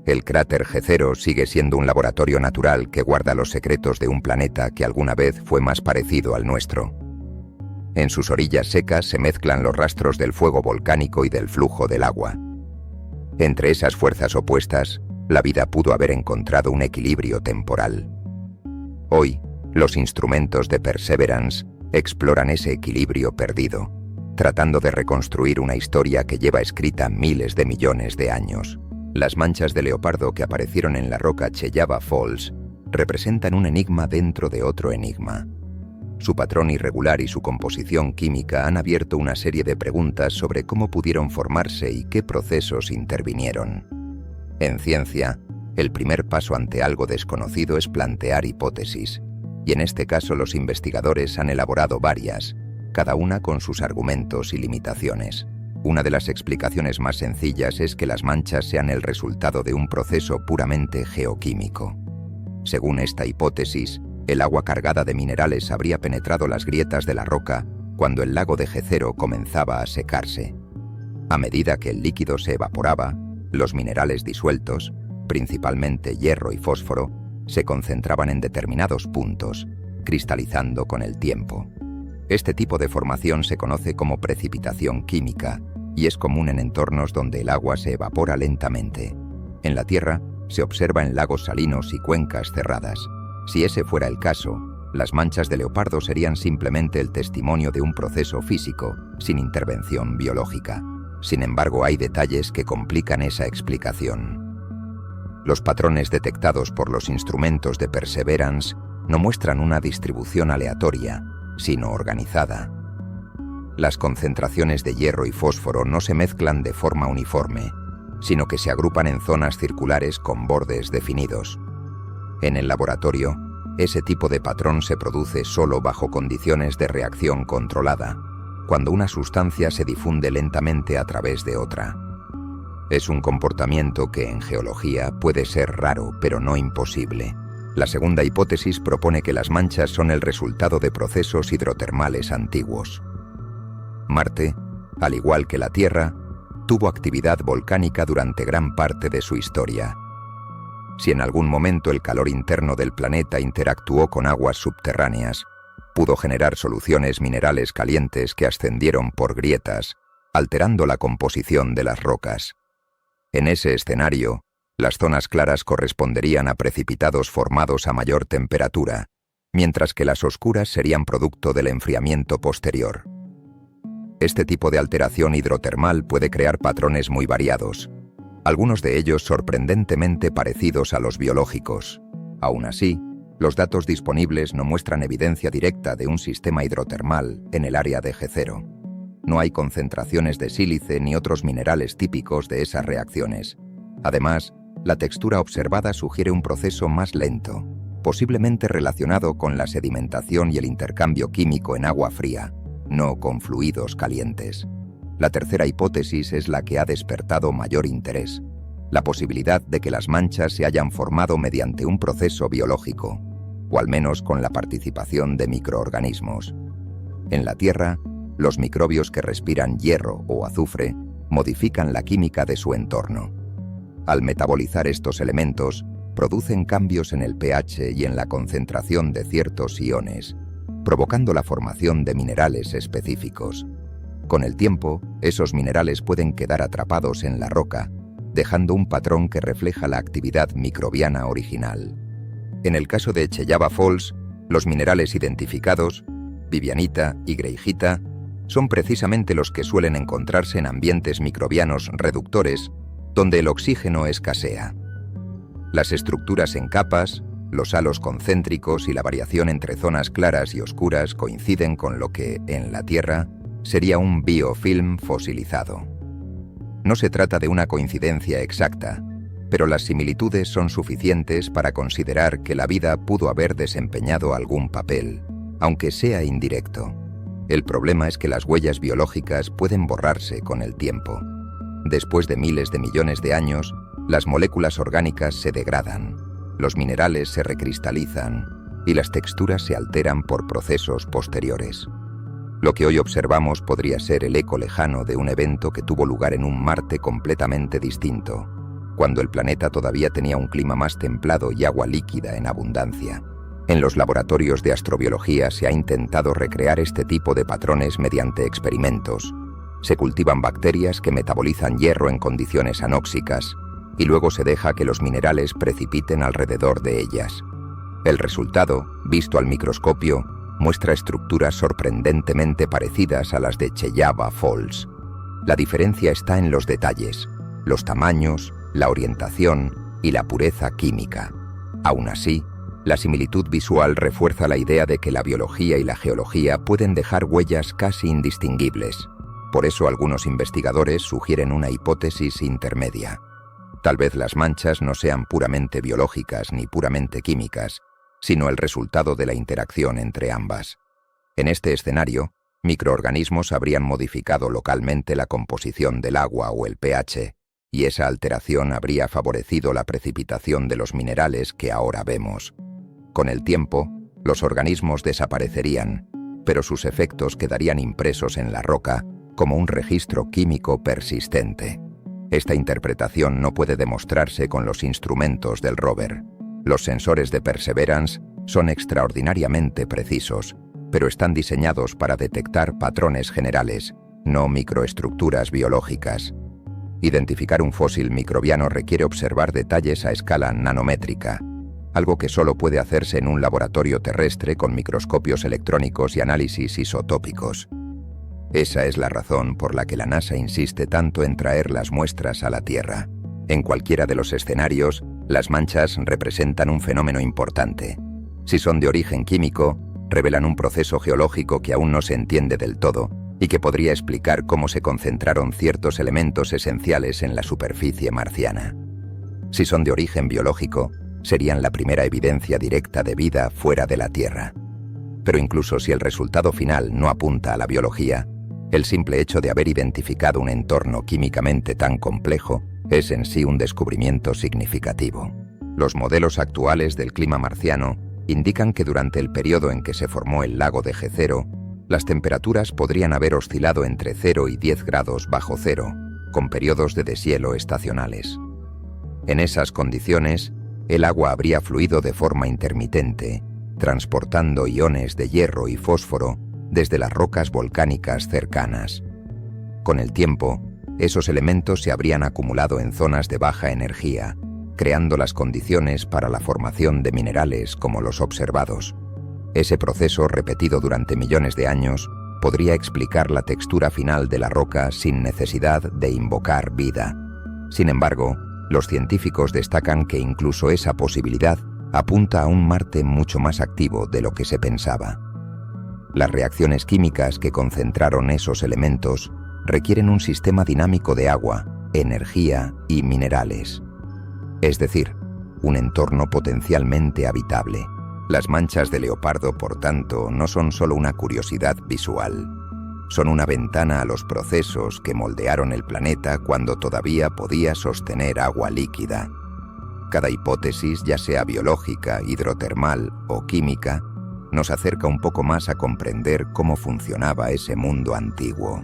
El cráter Jezero sigue siendo un laboratorio natural que guarda los secretos de un planeta que alguna vez fue más parecido al nuestro. En sus orillas secas se mezclan los rastros del fuego volcánico y del flujo del agua. Entre esas fuerzas opuestas, la vida pudo haber encontrado un equilibrio temporal. Hoy, los instrumentos de Perseverance exploran ese equilibrio perdido, tratando de reconstruir una historia que lleva escrita miles de millones de años. Las manchas de leopardo que aparecieron en la roca Cheyava Falls representan un enigma dentro de otro enigma. Su patrón irregular y su composición química han abierto una serie de preguntas sobre cómo pudieron formarse y qué procesos intervinieron. En ciencia, el primer paso ante algo desconocido es plantear hipótesis, y en este caso los investigadores han elaborado varias, cada una con sus argumentos y limitaciones. Una de las explicaciones más sencillas es que las manchas sean el resultado de un proceso puramente geoquímico. Según esta hipótesis, el agua cargada de minerales habría penetrado las grietas de la roca cuando el lago de Jezero comenzaba a secarse. A medida que el líquido se evaporaba, los minerales disueltos, principalmente hierro y fósforo, se concentraban en determinados puntos, cristalizando con el tiempo. Este tipo de formación se conoce como precipitación química y es común en entornos donde el agua se evapora lentamente. En la Tierra, se observa en lagos salinos y cuencas cerradas. Si ese fuera el caso, las manchas de leopardo serían simplemente el testimonio de un proceso físico, sin intervención biológica. Sin embargo, hay detalles que complican esa explicación. Los patrones detectados por los instrumentos de Perseverance no muestran una distribución aleatoria, sino organizada. Las concentraciones de hierro y fósforo no se mezclan de forma uniforme, sino que se agrupan en zonas circulares con bordes definidos. En el laboratorio, ese tipo de patrón se produce solo bajo condiciones de reacción controlada, cuando una sustancia se difunde lentamente a través de otra. Es un comportamiento que en geología puede ser raro, pero no imposible. La segunda hipótesis propone que las manchas son el resultado de procesos hidrotermales antiguos. Marte, al igual que la Tierra, tuvo actividad volcánica durante gran parte de su historia. Si en algún momento el calor interno del planeta interactuó con aguas subterráneas, pudo generar soluciones minerales calientes que ascendieron por grietas, alterando la composición de las rocas. En ese escenario, las zonas claras corresponderían a precipitados formados a mayor temperatura, mientras que las oscuras serían producto del enfriamiento posterior. Este tipo de alteración hidrotermal puede crear patrones muy variados, algunos de ellos sorprendentemente parecidos a los biológicos. Aún así, los datos disponibles no muestran evidencia directa de un sistema hidrotermal en el área de G0. No hay concentraciones de sílice ni otros minerales típicos de esas reacciones. Además, la textura observada sugiere un proceso más lento, posiblemente relacionado con la sedimentación y el intercambio químico en agua fría, no con fluidos calientes. La tercera hipótesis es la que ha despertado mayor interés, la posibilidad de que las manchas se hayan formado mediante un proceso biológico, o al menos con la participación de microorganismos. En la Tierra, los microbios que respiran hierro o azufre modifican la química de su entorno. Al metabolizar estos elementos, producen cambios en el pH y en la concentración de ciertos iones, provocando la formación de minerales específicos. Con el tiempo, esos minerales pueden quedar atrapados en la roca, dejando un patrón que refleja la actividad microbiana original. En el caso de Chellaba Falls, los minerales identificados, vivianita y greigita, son precisamente los que suelen encontrarse en ambientes microbianos reductores, donde el oxígeno escasea. Las estructuras en capas, los halos concéntricos y la variación entre zonas claras y oscuras coinciden con lo que, en la Tierra, sería un biofilm fosilizado. No se trata de una coincidencia exacta, pero las similitudes son suficientes para considerar que la vida pudo haber desempeñado algún papel, aunque sea indirecto. El problema es que las huellas biológicas pueden borrarse con el tiempo. Después de miles de millones de años, las moléculas orgánicas se degradan, los minerales se recristalizan y las texturas se alteran por procesos posteriores. Lo que hoy observamos podría ser el eco lejano de un evento que tuvo lugar en un Marte completamente distinto, cuando el planeta todavía tenía un clima más templado y agua líquida en abundancia. En los laboratorios de astrobiología se ha intentado recrear este tipo de patrones mediante experimentos. Se cultivan bacterias que metabolizan hierro en condiciones anóxicas y luego se deja que los minerales precipiten alrededor de ellas. El resultado, visto al microscopio, muestra estructuras sorprendentemente parecidas a las de Chellaba Falls. La diferencia está en los detalles, los tamaños, la orientación y la pureza química. Aún así, la similitud visual refuerza la idea de que la biología y la geología pueden dejar huellas casi indistinguibles. Por eso algunos investigadores sugieren una hipótesis intermedia. Tal vez las manchas no sean puramente biológicas ni puramente químicas, sino el resultado de la interacción entre ambas. En este escenario, microorganismos habrían modificado localmente la composición del agua o el pH, y esa alteración habría favorecido la precipitación de los minerales que ahora vemos. Con el tiempo, los organismos desaparecerían, pero sus efectos quedarían impresos en la roca como un registro químico persistente. Esta interpretación no puede demostrarse con los instrumentos del rover. Los sensores de Perseverance son extraordinariamente precisos, pero están diseñados para detectar patrones generales, no microestructuras biológicas. Identificar un fósil microbiano requiere observar detalles a escala nanométrica, algo que solo puede hacerse en un laboratorio terrestre con microscopios electrónicos y análisis isotópicos. Esa es la razón por la que la NASA insiste tanto en traer las muestras a la Tierra. En cualquiera de los escenarios, las manchas representan un fenómeno importante. Si son de origen químico, revelan un proceso geológico que aún no se entiende del todo y que podría explicar cómo se concentraron ciertos elementos esenciales en la superficie marciana. Si son de origen biológico, serían la primera evidencia directa de vida fuera de la Tierra. Pero incluso si el resultado final no apunta a la biología, el simple hecho de haber identificado un entorno químicamente tan complejo es en sí un descubrimiento significativo. Los modelos actuales del clima marciano indican que durante el periodo en que se formó el lago de Jezero, las temperaturas podrían haber oscilado entre 0 y 10 grados bajo cero, con periodos de deshielo estacionales. En esas condiciones, el agua habría fluido de forma intermitente, transportando iones de hierro y fósforo desde las rocas volcánicas cercanas. Con el tiempo, esos elementos se habrían acumulado en zonas de baja energía, creando las condiciones para la formación de minerales como los observados. Ese proceso, repetido durante millones de años, podría explicar la textura final de la roca sin necesidad de invocar vida. Sin embargo, los científicos destacan que incluso esa posibilidad apunta a un Marte mucho más activo de lo que se pensaba. Las reacciones químicas que concentraron esos elementos requieren un sistema dinámico de agua, energía y minerales. Es decir, un entorno potencialmente habitable. Las manchas de leopardo, por tanto, no son solo una curiosidad visual. Son una ventana a los procesos que moldearon el planeta cuando todavía podía sostener agua líquida. Cada hipótesis, ya sea biológica, hidrotermal o química, nos acerca un poco más a comprender cómo funcionaba ese mundo antiguo.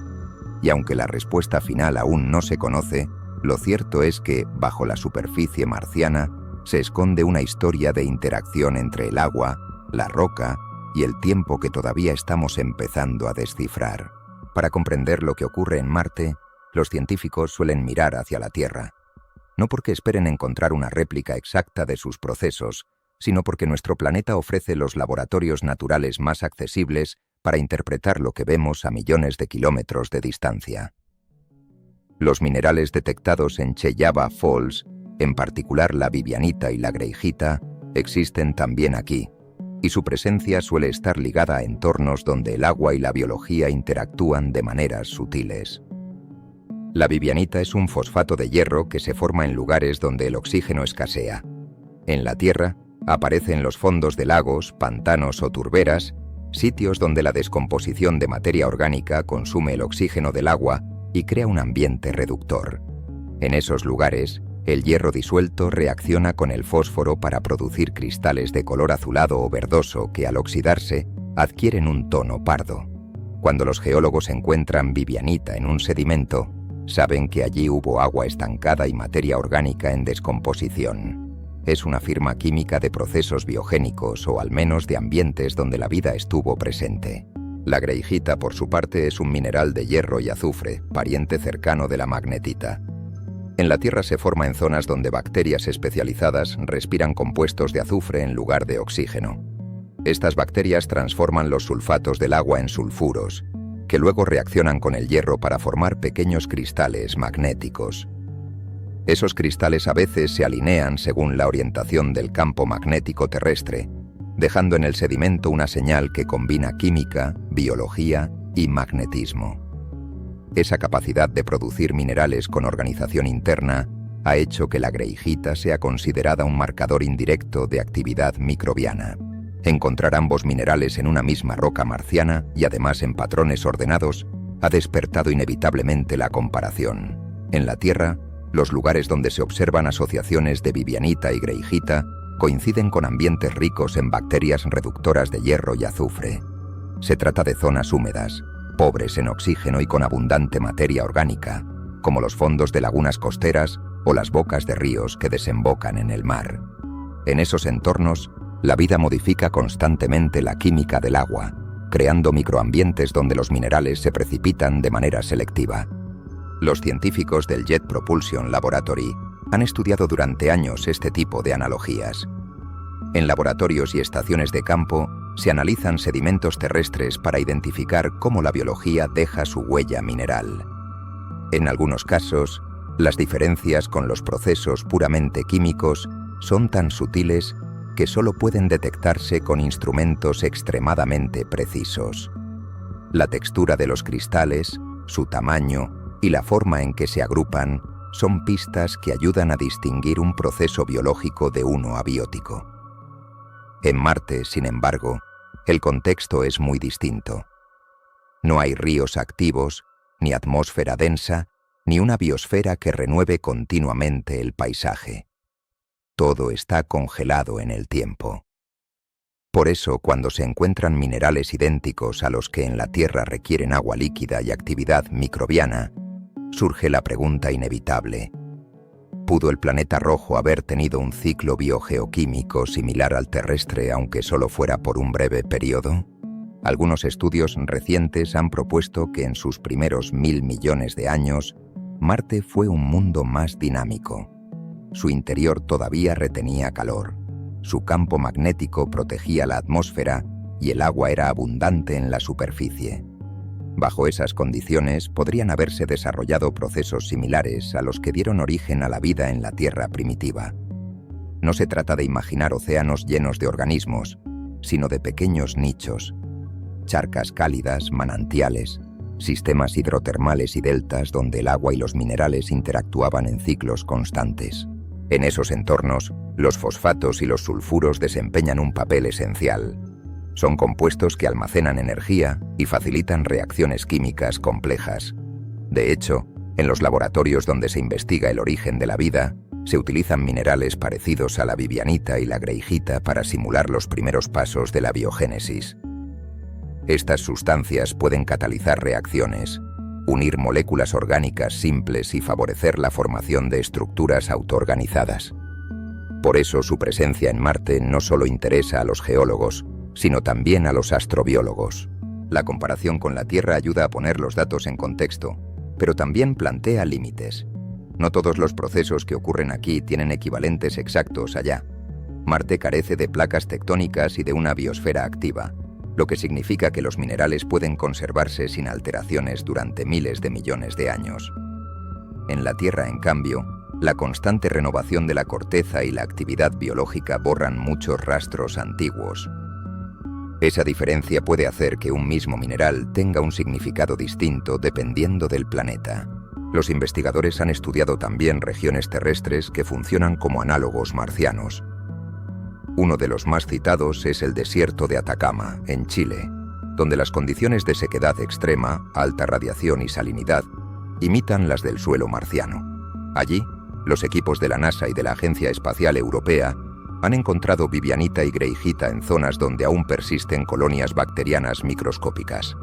Y aunque la respuesta final aún no se conoce, lo cierto es que, bajo la superficie marciana, se esconde una historia de interacción entre el agua, la roca y el tiempo que todavía estamos empezando a descifrar. Para comprender lo que ocurre en Marte, los científicos suelen mirar hacia la Tierra. No porque esperen encontrar una réplica exacta de sus procesos, sino porque nuestro planeta ofrece los laboratorios naturales más accesibles para interpretar lo que vemos a millones de kilómetros de distancia. Los minerales detectados en Cheyava Falls, en particular la vivianita y la greijita, existen también aquí, y su presencia suele estar ligada a entornos donde el agua y la biología interactúan de maneras sutiles. La vivianita es un fosfato de hierro que se forma en lugares donde el oxígeno escasea. En la Tierra, aparece en los fondos de lagos, pantanos o turberas, sitios donde la descomposición de materia orgánica consume el oxígeno del agua y crea un ambiente reductor. En esos lugares, el hierro disuelto reacciona con el fósforo para producir cristales de color azulado o verdoso que, al oxidarse, adquieren un tono pardo. Cuando los geólogos encuentran vivianita en un sedimento, saben que allí hubo agua estancada y materia orgánica en descomposición. Es una firma química de procesos biogénicos o al menos de ambientes donde la vida estuvo presente. La greijita, por su parte, es un mineral de hierro y azufre, pariente cercano de la magnetita. En la Tierra se forma en zonas donde bacterias especializadas respiran compuestos de azufre en lugar de oxígeno. Estas bacterias transforman los sulfatos del agua en sulfuros, que luego reaccionan con el hierro para formar pequeños cristales magnéticos. Esos cristales a veces se alinean según la orientación del campo magnético terrestre, dejando en el sedimento una señal que combina química, biología y magnetismo. Esa capacidad de producir minerales con organización interna ha hecho que la greijita sea considerada un marcador indirecto de actividad microbiana. Encontrar ambos minerales en una misma roca marciana y además en patrones ordenados ha despertado inevitablemente la comparación. En la Tierra, los lugares donde se observan asociaciones de vivianita y greijita coinciden con ambientes ricos en bacterias reductoras de hierro y azufre. Se trata de zonas húmedas, pobres en oxígeno y con abundante materia orgánica, como los fondos de lagunas costeras o las bocas de ríos que desembocan en el mar. En esos entornos, la vida modifica constantemente la química del agua, creando microambientes donde los minerales se precipitan de manera selectiva. Los científicos del Jet Propulsion Laboratory han estudiado durante años este tipo de analogías. En laboratorios y estaciones de campo se analizan sedimentos terrestres para identificar cómo la biología deja su huella mineral. En algunos casos, las diferencias con los procesos puramente químicos son tan sutiles que solo pueden detectarse con instrumentos extremadamente precisos. La textura de los cristales, su tamaño y la forma en que se agrupan son pistas que ayudan a distinguir un proceso biológico de uno abiótico. En Marte, sin embargo, el contexto es muy distinto. No hay ríos activos, ni atmósfera densa, ni una biosfera que renueve continuamente el paisaje. Todo está congelado en el tiempo. Por eso, cuando se encuentran minerales idénticos a los que en la Tierra requieren agua líquida y actividad microbiana, surge la pregunta inevitable: ¿pudo el planeta rojo haber tenido un ciclo biogeoquímico similar al terrestre, aunque solo fuera por un breve periodo? Algunos estudios recientes han propuesto que en sus primeros 1000 millones de años, Marte fue un mundo más dinámico. Su interior todavía retenía calor, su campo magnético protegía la atmósfera y el agua era abundante en la superficie. Bajo esas condiciones podrían haberse desarrollado procesos similares a los que dieron origen a la vida en la Tierra primitiva. No se trata de imaginar océanos llenos de organismos, sino de pequeños nichos, charcas cálidas, manantiales, sistemas hidrotermales y deltas donde el agua y los minerales interactuaban en ciclos constantes. En esos entornos, los fosfatos y los sulfuros desempeñan un papel esencial. Son compuestos que almacenan energía y facilitan reacciones químicas complejas. De hecho, en los laboratorios donde se investiga el origen de la vida, se utilizan minerales parecidos a la vivianita y la greigita para simular los primeros pasos de la biogénesis. Estas sustancias pueden catalizar reacciones, unir moléculas orgánicas simples y favorecer la formación de estructuras autoorganizadas. Por eso su presencia en Marte no solo interesa a los geólogos, sino también a los astrobiólogos. La comparación con la Tierra ayuda a poner los datos en contexto, pero también plantea límites. No todos los procesos que ocurren aquí tienen equivalentes exactos allá. Marte carece de placas tectónicas y de una biosfera activa, lo que significa que los minerales pueden conservarse sin alteraciones durante miles de millones de años. En la Tierra, en cambio, la constante renovación de la corteza y la actividad biológica borran muchos rastros antiguos. Esa diferencia puede hacer que un mismo mineral tenga un significado distinto dependiendo del planeta. Los investigadores han estudiado también regiones terrestres que funcionan como análogos marcianos. Uno de los más citados es el desierto de Atacama, en Chile, donde las condiciones de sequedad extrema, alta radiación y salinidad imitan las del suelo marciano. Allí, los equipos de la NASA y de la Agencia Espacial Europea han encontrado vivianita y greigita en zonas donde aún persisten colonias bacterianas microscópicas.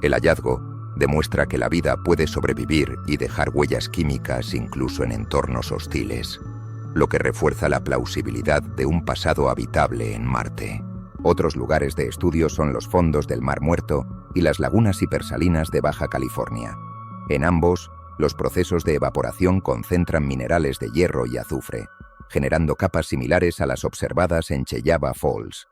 El hallazgo demuestra que la vida puede sobrevivir y dejar huellas químicas incluso en entornos hostiles, lo que refuerza la plausibilidad de un pasado habitable en Marte. Otros lugares de estudio son los fondos del Mar Muerto y las lagunas hipersalinas de Baja California. En ambos, los procesos de evaporación concentran minerales de hierro y azufre, generando capas similares a las observadas en Cheyava Falls.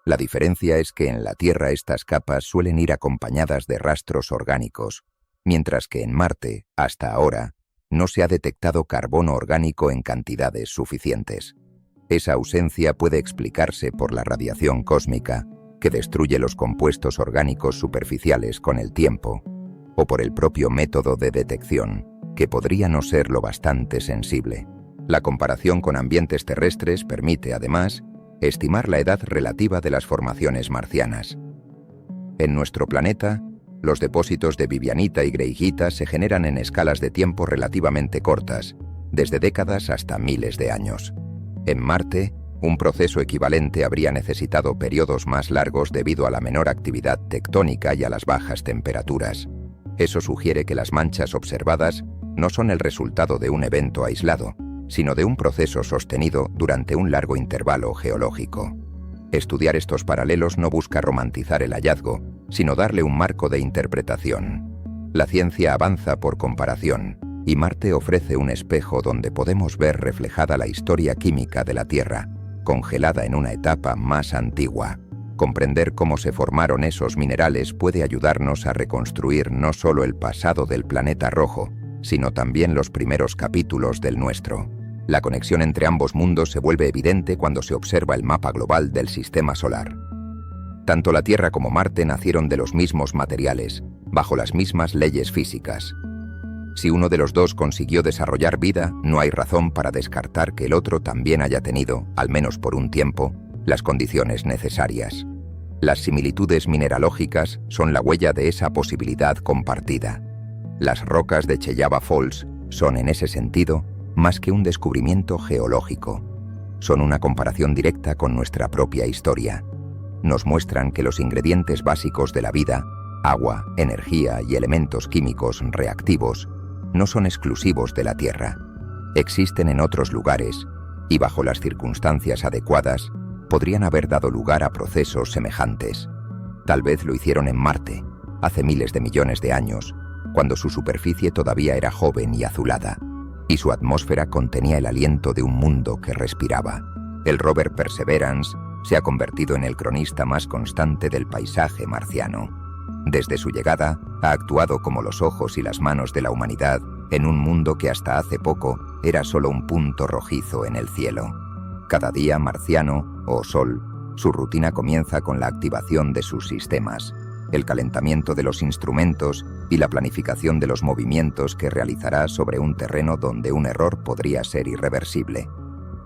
La diferencia es que en la Tierra estas capas suelen ir acompañadas de rastros orgánicos, mientras que en Marte, hasta ahora, no se ha detectado carbono orgánico en cantidades suficientes. Esa ausencia puede explicarse por la radiación cósmica, que destruye los compuestos orgánicos superficiales con el tiempo, o por el propio método de detección, que podría no ser lo bastante sensible. La comparación con ambientes terrestres permite, además, estimar la edad relativa de las formaciones marcianas. En nuestro planeta, los depósitos de vivianita y greigita se generan en escalas de tiempo relativamente cortas, desde décadas hasta miles de años. En Marte, un proceso equivalente habría necesitado periodos más largos debido a la menor actividad tectónica y a las bajas temperaturas. Eso sugiere que las manchas observadas no son el resultado de un evento aislado, sino de un proceso sostenido durante un largo intervalo geológico. Estudiar estos paralelos no busca romantizar el hallazgo, sino darle un marco de interpretación. La ciencia avanza por comparación, y Marte ofrece un espejo donde podemos ver reflejada la historia química de la Tierra, congelada en una etapa más antigua. Comprender cómo se formaron esos minerales puede ayudarnos a reconstruir no solo el pasado del planeta rojo, sino también los primeros capítulos del nuestro. La conexión entre ambos mundos se vuelve evidente cuando se observa el mapa global del sistema solar. Tanto la Tierra como Marte nacieron de los mismos materiales, bajo las mismas leyes físicas. Si uno de los dos consiguió desarrollar vida, no hay razón para descartar que el otro también haya tenido, al menos por un tiempo, las condiciones necesarias. Las similitudes mineralógicas son la huella de esa posibilidad compartida. Las rocas de Cheyava Falls son, en ese sentido, más que un descubrimiento geológico. Son una comparación directa con nuestra propia historia. Nos muestran que los ingredientes básicos de la vida, agua, energía y elementos químicos reactivos, no son exclusivos de la Tierra. Existen en otros lugares y, bajo las circunstancias adecuadas, podrían haber dado lugar a procesos semejantes. Tal vez lo hicieron en Marte, hace miles de millones de años, cuando su superficie todavía era joven y azulada, y su atmósfera contenía el aliento de un mundo que respiraba. El rover Perseverance se ha convertido en el cronista más constante del paisaje marciano. Desde su llegada, ha actuado como los ojos y las manos de la humanidad en un mundo que hasta hace poco era solo un punto rojizo en el cielo. Cada día marciano, o sol, su rutina comienza con la activación de sus sistemas, el calentamiento de los instrumentos y la planificación de los movimientos que realizará sobre un terreno donde un error podría ser irreversible.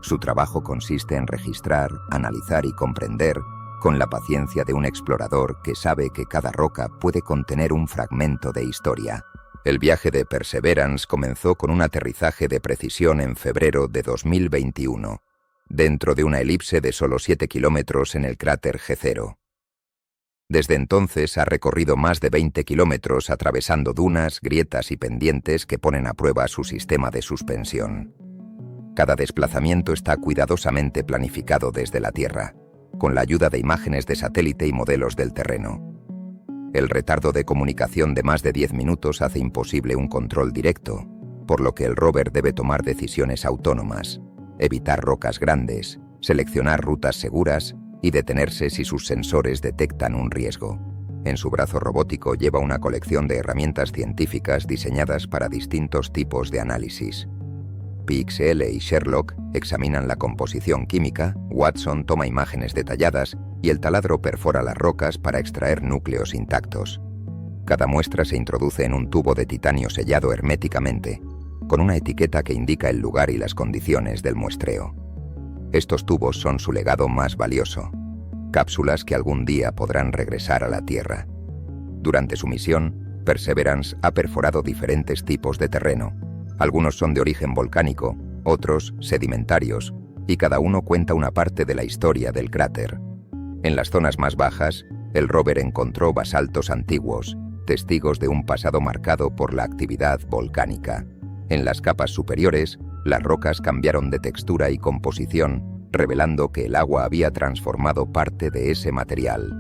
Su trabajo consiste en registrar, analizar y comprender, con la paciencia de un explorador que sabe que cada roca puede contener un fragmento de historia. El viaje de Perseverance comenzó con un aterrizaje de precisión en febrero de 2021, dentro de una elipse de solo 7 kilómetros en el cráter G0. Desde entonces ha recorrido más de 20 kilómetros atravesando dunas, grietas y pendientes que ponen a prueba su sistema de suspensión. Cada desplazamiento está cuidadosamente planificado desde la Tierra, con la ayuda de imágenes de satélite y modelos del terreno. El retardo de comunicación de más de 10 minutos hace imposible un control directo, por lo que el rover debe tomar decisiones autónomas, evitar rocas grandes, seleccionar rutas seguras y detenerse si sus sensores detectan un riesgo. En su brazo robótico lleva una colección de herramientas científicas diseñadas para distintos tipos de análisis. PXL y Sherlock examinan la composición química, Watson toma imágenes detalladas y el taladro perfora las rocas para extraer núcleos intactos. Cada muestra se introduce en un tubo de titanio sellado herméticamente, con una etiqueta que indica el lugar y las condiciones del muestreo. Estos tubos son su legado más valioso, cápsulas que algún día podrán regresar a la Tierra. Durante su misión, Perseverance ha perforado diferentes tipos de terreno. Algunos son de origen volcánico, otros sedimentarios, y cada uno cuenta una parte de la historia del cráter. En las zonas más bajas, el rover encontró basaltos antiguos, testigos de un pasado marcado por la actividad volcánica. En las capas superiores, las rocas cambiaron de textura y composición, revelando que el agua había transformado parte de ese material.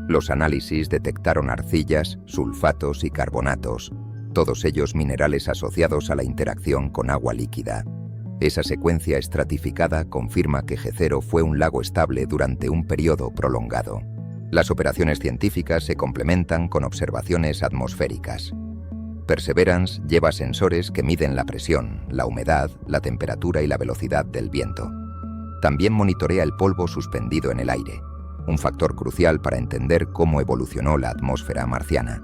Los análisis detectaron arcillas, sulfatos y carbonatos, todos ellos minerales asociados a la interacción con agua líquida. Esa secuencia estratificada confirma que G0 fue un lago estable durante un periodo prolongado. Las operaciones científicas se complementan con observaciones atmosféricas. Perseverance lleva sensores que miden la presión, la humedad, la temperatura y la velocidad del viento. También monitorea el polvo suspendido en el aire, un factor crucial para entender cómo evolucionó la atmósfera marciana.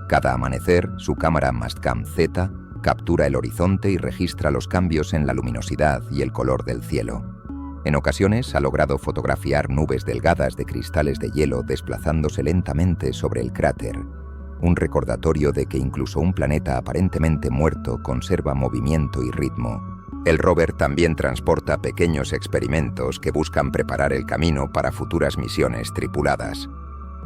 Cada amanecer, su cámara Mastcam Z captura el horizonte y registra los cambios en la luminosidad y el color del cielo. En ocasiones ha logrado fotografiar nubes delgadas de cristales de hielo desplazándose lentamente sobre el cráter, un recordatorio de que incluso un planeta aparentemente muerto conserva movimiento y ritmo. El rover también transporta pequeños experimentos que buscan preparar el camino para futuras misiones tripuladas.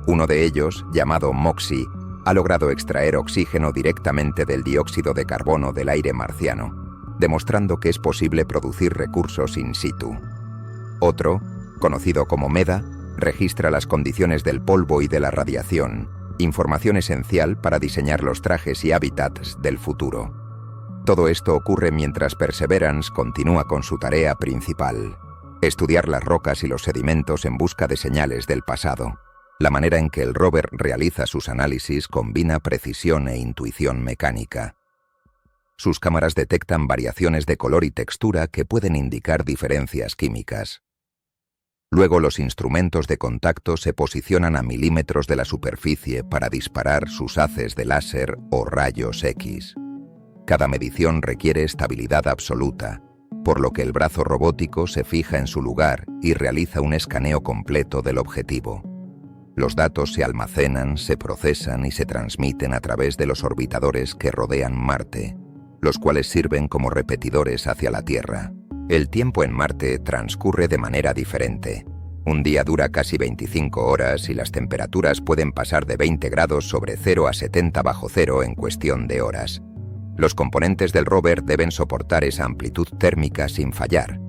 Uno de ellos, llamado MOXIE, ha logrado extraer oxígeno directamente del dióxido de carbono del aire marciano, demostrando que es posible producir recursos in situ. Otro, conocido como MEDA, registra las condiciones del polvo y de la radiación, información esencial para diseñar los trajes y hábitats del futuro. Todo esto ocurre mientras Perseverance continúa con su tarea principal: estudiar las rocas y los sedimentos en busca de señales del pasado. La manera en que el rover realiza sus análisis combina precisión e intuición mecánica. Sus cámaras detectan variaciones de color y textura que pueden indicar diferencias químicas. Luego los instrumentos de contacto se posicionan a milímetros de la superficie para disparar sus haces de láser o rayos X. Cada medición requiere estabilidad absoluta, por lo que el brazo robótico se fija en su lugar y realiza un escaneo completo del objetivo. Los datos se almacenan, se procesan y se transmiten a través de los orbitadores que rodean Marte, los cuales sirven como repetidores hacia la Tierra. El tiempo en Marte transcurre de manera diferente. Un día dura casi 25 horas y las temperaturas pueden pasar de 20 grados sobre cero a 70 bajo cero en cuestión de horas. Los componentes del rover deben soportar esa amplitud térmica sin fallar.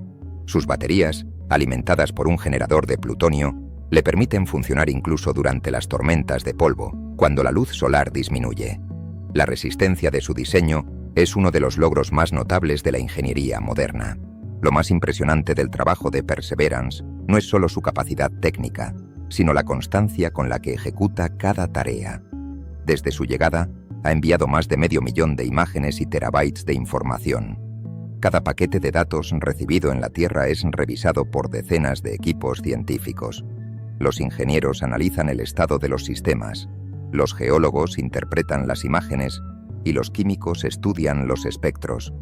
Sus baterías, alimentadas por un generador de plutonio, le permiten funcionar incluso durante las tormentas de polvo, cuando la luz solar disminuye. La resistencia de su diseño es uno de los logros más notables de la ingeniería moderna. Lo más impresionante del trabajo de Perseverance no es solo su capacidad técnica, sino la constancia con la que ejecuta cada tarea. Desde su llegada, ha enviado más de 500.000 de imágenes y terabytes de información. Cada paquete de datos recibido en la Tierra es revisado por decenas de equipos científicos. Los ingenieros analizan el estado de los sistemas, los geólogos interpretan las imágenes y los químicos estudian los espectros.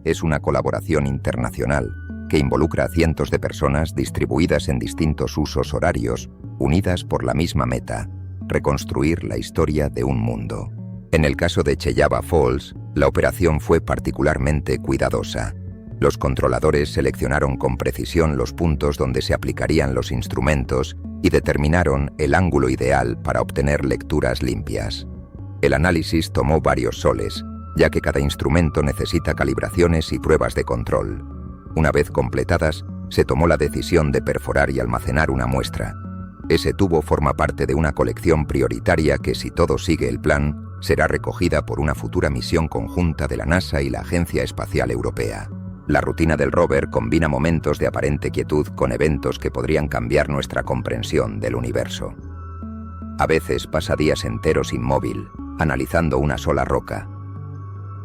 Es una colaboración internacional que involucra a cientos de personas distribuidas en distintos usos horarios, unidas por la misma meta: reconstruir la historia de un mundo. En el caso de Cheyaba Falls, la operación fue particularmente cuidadosa. Los controladores seleccionaron con precisión los puntos donde se aplicarían los instrumentos y determinaron el ángulo ideal para obtener lecturas limpias. El análisis tomó varios soles, ya que cada instrumento necesita calibraciones y pruebas de control. Una vez completadas, se tomó la decisión de perforar y almacenar una muestra. Ese tubo forma parte de una colección prioritaria que, si todo sigue el plan, será recogida por una futura misión conjunta de la NASA y la Agencia Espacial Europea. La rutina del rover combina momentos de aparente quietud con eventos que podrían cambiar nuestra comprensión del universo. A veces pasa días enteros inmóvil, analizando una sola roca.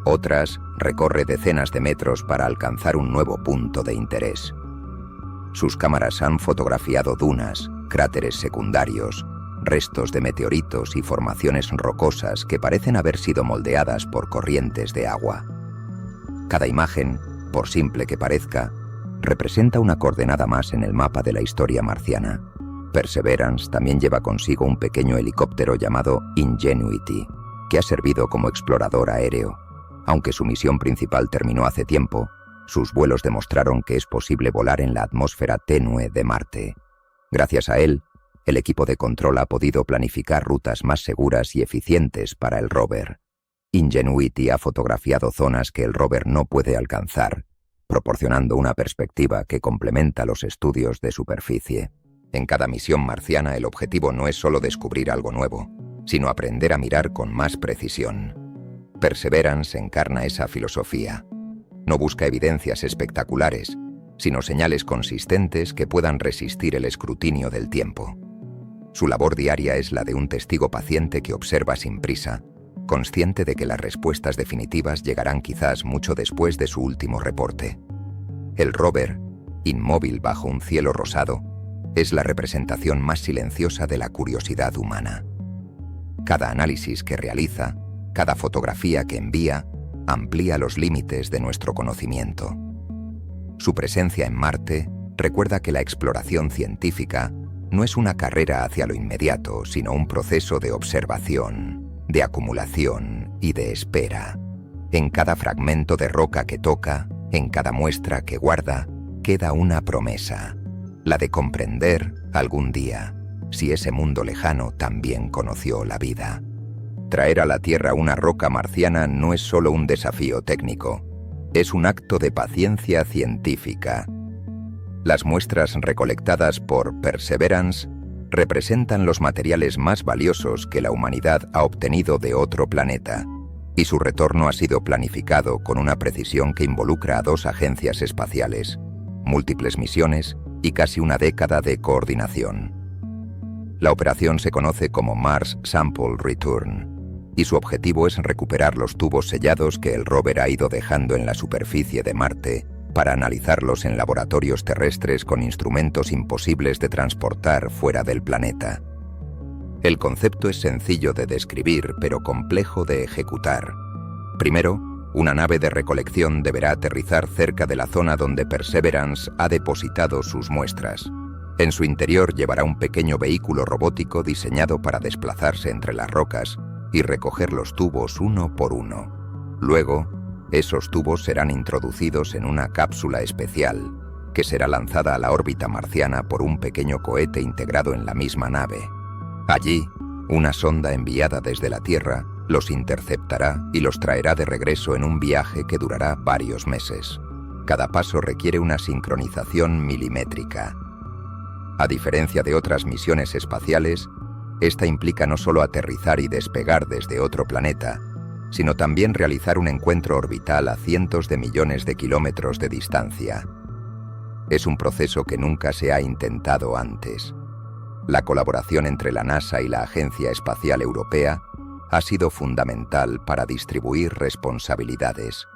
Otras recorre decenas de metros para alcanzar un nuevo punto de interés. Sus cámaras han fotografiado dunas, cráteres secundarios, restos de meteoritos y formaciones rocosas que parecen haber sido moldeadas por corrientes de agua. Cada imagen, por simple que parezca, representa una coordenada más en el mapa de la historia marciana. Perseverance también lleva consigo un pequeño helicóptero llamado Ingenuity, que ha servido como explorador aéreo. Aunque su misión principal terminó hace tiempo, sus vuelos demostraron que es posible volar en la atmósfera tenue de Marte. Gracias a él, el equipo de control ha podido planificar rutas más seguras y eficientes para el rover. Ingenuity ha fotografiado zonas que el rover no puede alcanzar, proporcionando una perspectiva que complementa los estudios de superficie. En cada misión marciana, el objetivo no es solo descubrir algo nuevo, sino aprender a mirar con más precisión. Perseverance encarna esa filosofía. No busca evidencias espectaculares, sino señales consistentes que puedan resistir el escrutinio del tiempo. Su labor diaria es la de un testigo paciente que observa sin prisa, consciente de que las respuestas definitivas llegarán quizás mucho después de su último reporte. El rover, inmóvil bajo un cielo rosado, es la representación más silenciosa de la curiosidad humana. Cada análisis que realiza, cada fotografía que envía, amplía los límites de nuestro conocimiento. Su presencia en Marte recuerda que la exploración científica no es una carrera hacia lo inmediato, sino un proceso de observación, de acumulación y de espera. En cada fragmento de roca que toca, en cada muestra que guarda, queda una promesa, la de comprender algún día si ese mundo lejano también conoció la vida. Traer a la Tierra una roca marciana no es solo un desafío técnico, es un acto de paciencia científica. Las muestras recolectadas por Perseverance representan los materiales más valiosos que la humanidad ha obtenido de otro planeta, y su retorno ha sido planificado con una precisión que involucra a 2 agencias espaciales, múltiples misiones y casi una década de coordinación. La operación se conoce como Mars Sample Return, y su objetivo es recuperar los tubos sellados que el rover ha ido dejando en la superficie de Marte para analizarlos en laboratorios terrestres con instrumentos imposibles de transportar fuera del planeta. El concepto es sencillo de describir, pero complejo de ejecutar. Primero, una nave de recolección deberá aterrizar cerca de la zona donde Perseverance ha depositado sus muestras. En su interior llevará un pequeño vehículo robótico diseñado para desplazarse entre las rocas y recoger los tubos uno por uno. Luego, esos tubos serán introducidos en una cápsula especial, que será lanzada a la órbita marciana por un pequeño cohete integrado en la misma nave. Allí, una sonda enviada desde la Tierra los interceptará y los traerá de regreso en un viaje que durará varios meses. Cada paso requiere una sincronización milimétrica. A diferencia de otras misiones espaciales, esta implica no solo aterrizar y despegar desde otro planeta, sino también realizar un encuentro orbital a cientos de millones de kilómetros de distancia. Es un proceso que nunca se ha intentado antes. La colaboración entre la NASA y la Agencia Espacial Europea ha sido fundamental para distribuir responsabilidades.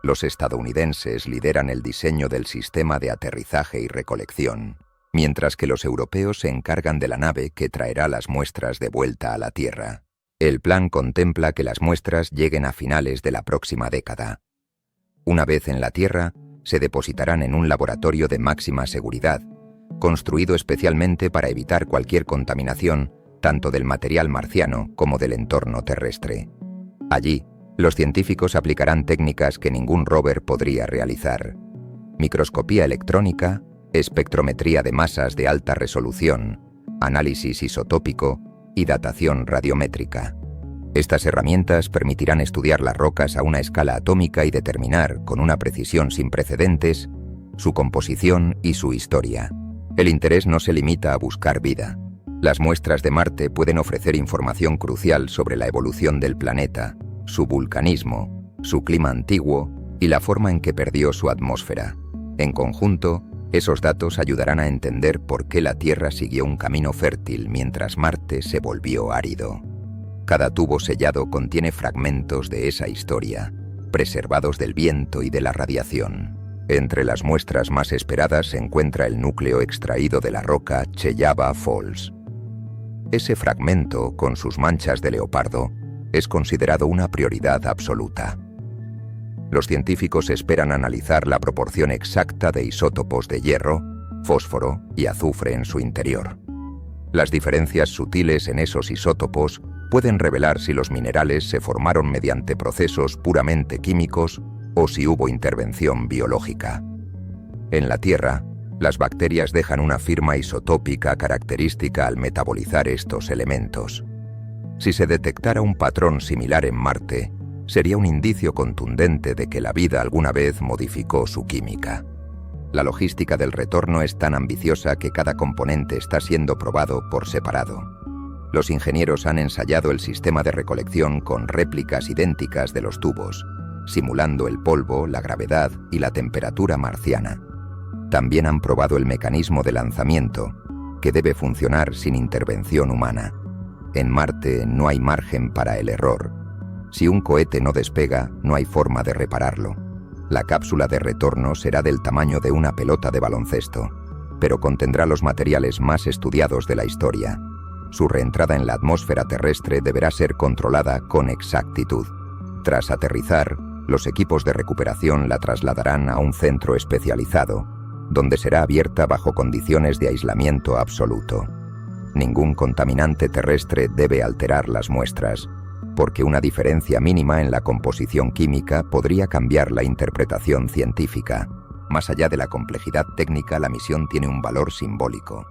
Los estadounidenses lideran el diseño del sistema de aterrizaje y recolección, mientras que los europeos se encargan de la nave que traerá las muestras de vuelta a la Tierra. El plan contempla que las muestras lleguen a finales de la próxima década. Una vez en la Tierra, se depositarán en un laboratorio de máxima seguridad, construido especialmente para evitar cualquier contaminación, tanto del material marciano como del entorno terrestre. Allí, los científicos aplicarán técnicas que ningún rover podría realizar: microscopía electrónica, espectrometría de masas de alta resolución, análisis isotópico y datación radiométrica. Estas herramientas permitirán estudiar las rocas a una escala atómica y determinar, con una precisión sin precedentes, su composición y su historia. El interés no se limita a buscar vida. Las muestras de Marte pueden ofrecer información crucial sobre la evolución del planeta, su vulcanismo, su clima antiguo y la forma en que perdió su atmósfera. En conjunto, esos datos ayudarán a entender por qué la Tierra siguió un camino fértil mientras Marte se volvió árido. Cada tubo sellado contiene fragmentos de esa historia, preservados del viento y de la radiación. Entre las muestras más esperadas se encuentra el núcleo extraído de la roca Cheyaba Falls. Ese fragmento, con sus manchas de leopardo, es considerado una prioridad absoluta. Los científicos esperan analizar la proporción exacta de isótopos de hierro, fósforo y azufre en su interior. Las diferencias sutiles en esos isótopos pueden revelar si los minerales se formaron mediante procesos puramente químicos o si hubo intervención biológica. En la Tierra, las bacterias dejan una firma isotópica característica al metabolizar estos elementos. Si se detectara un patrón similar en Marte, sería un indicio contundente de que la vida alguna vez modificó su química. La logística del retorno es tan ambiciosa que cada componente está siendo probado por separado. Los ingenieros han ensayado el sistema de recolección con réplicas idénticas de los tubos, simulando el polvo, la gravedad y la temperatura marciana. También han probado el mecanismo de lanzamiento, que debe funcionar sin intervención humana. En Marte no hay margen para el error. Si un cohete no despega, no hay forma de repararlo. La cápsula de retorno será del tamaño de una pelota de baloncesto, pero contendrá los materiales más estudiados de la historia. Su reentrada en la atmósfera terrestre deberá ser controlada con exactitud. Tras aterrizar, los equipos de recuperación la trasladarán a un centro especializado, donde será abierta bajo condiciones de aislamiento absoluto. Ningún contaminante terrestre debe alterar las muestras, porque una diferencia mínima en la composición química podría cambiar la interpretación científica. Más allá de la complejidad técnica, la misión tiene un valor simbólico.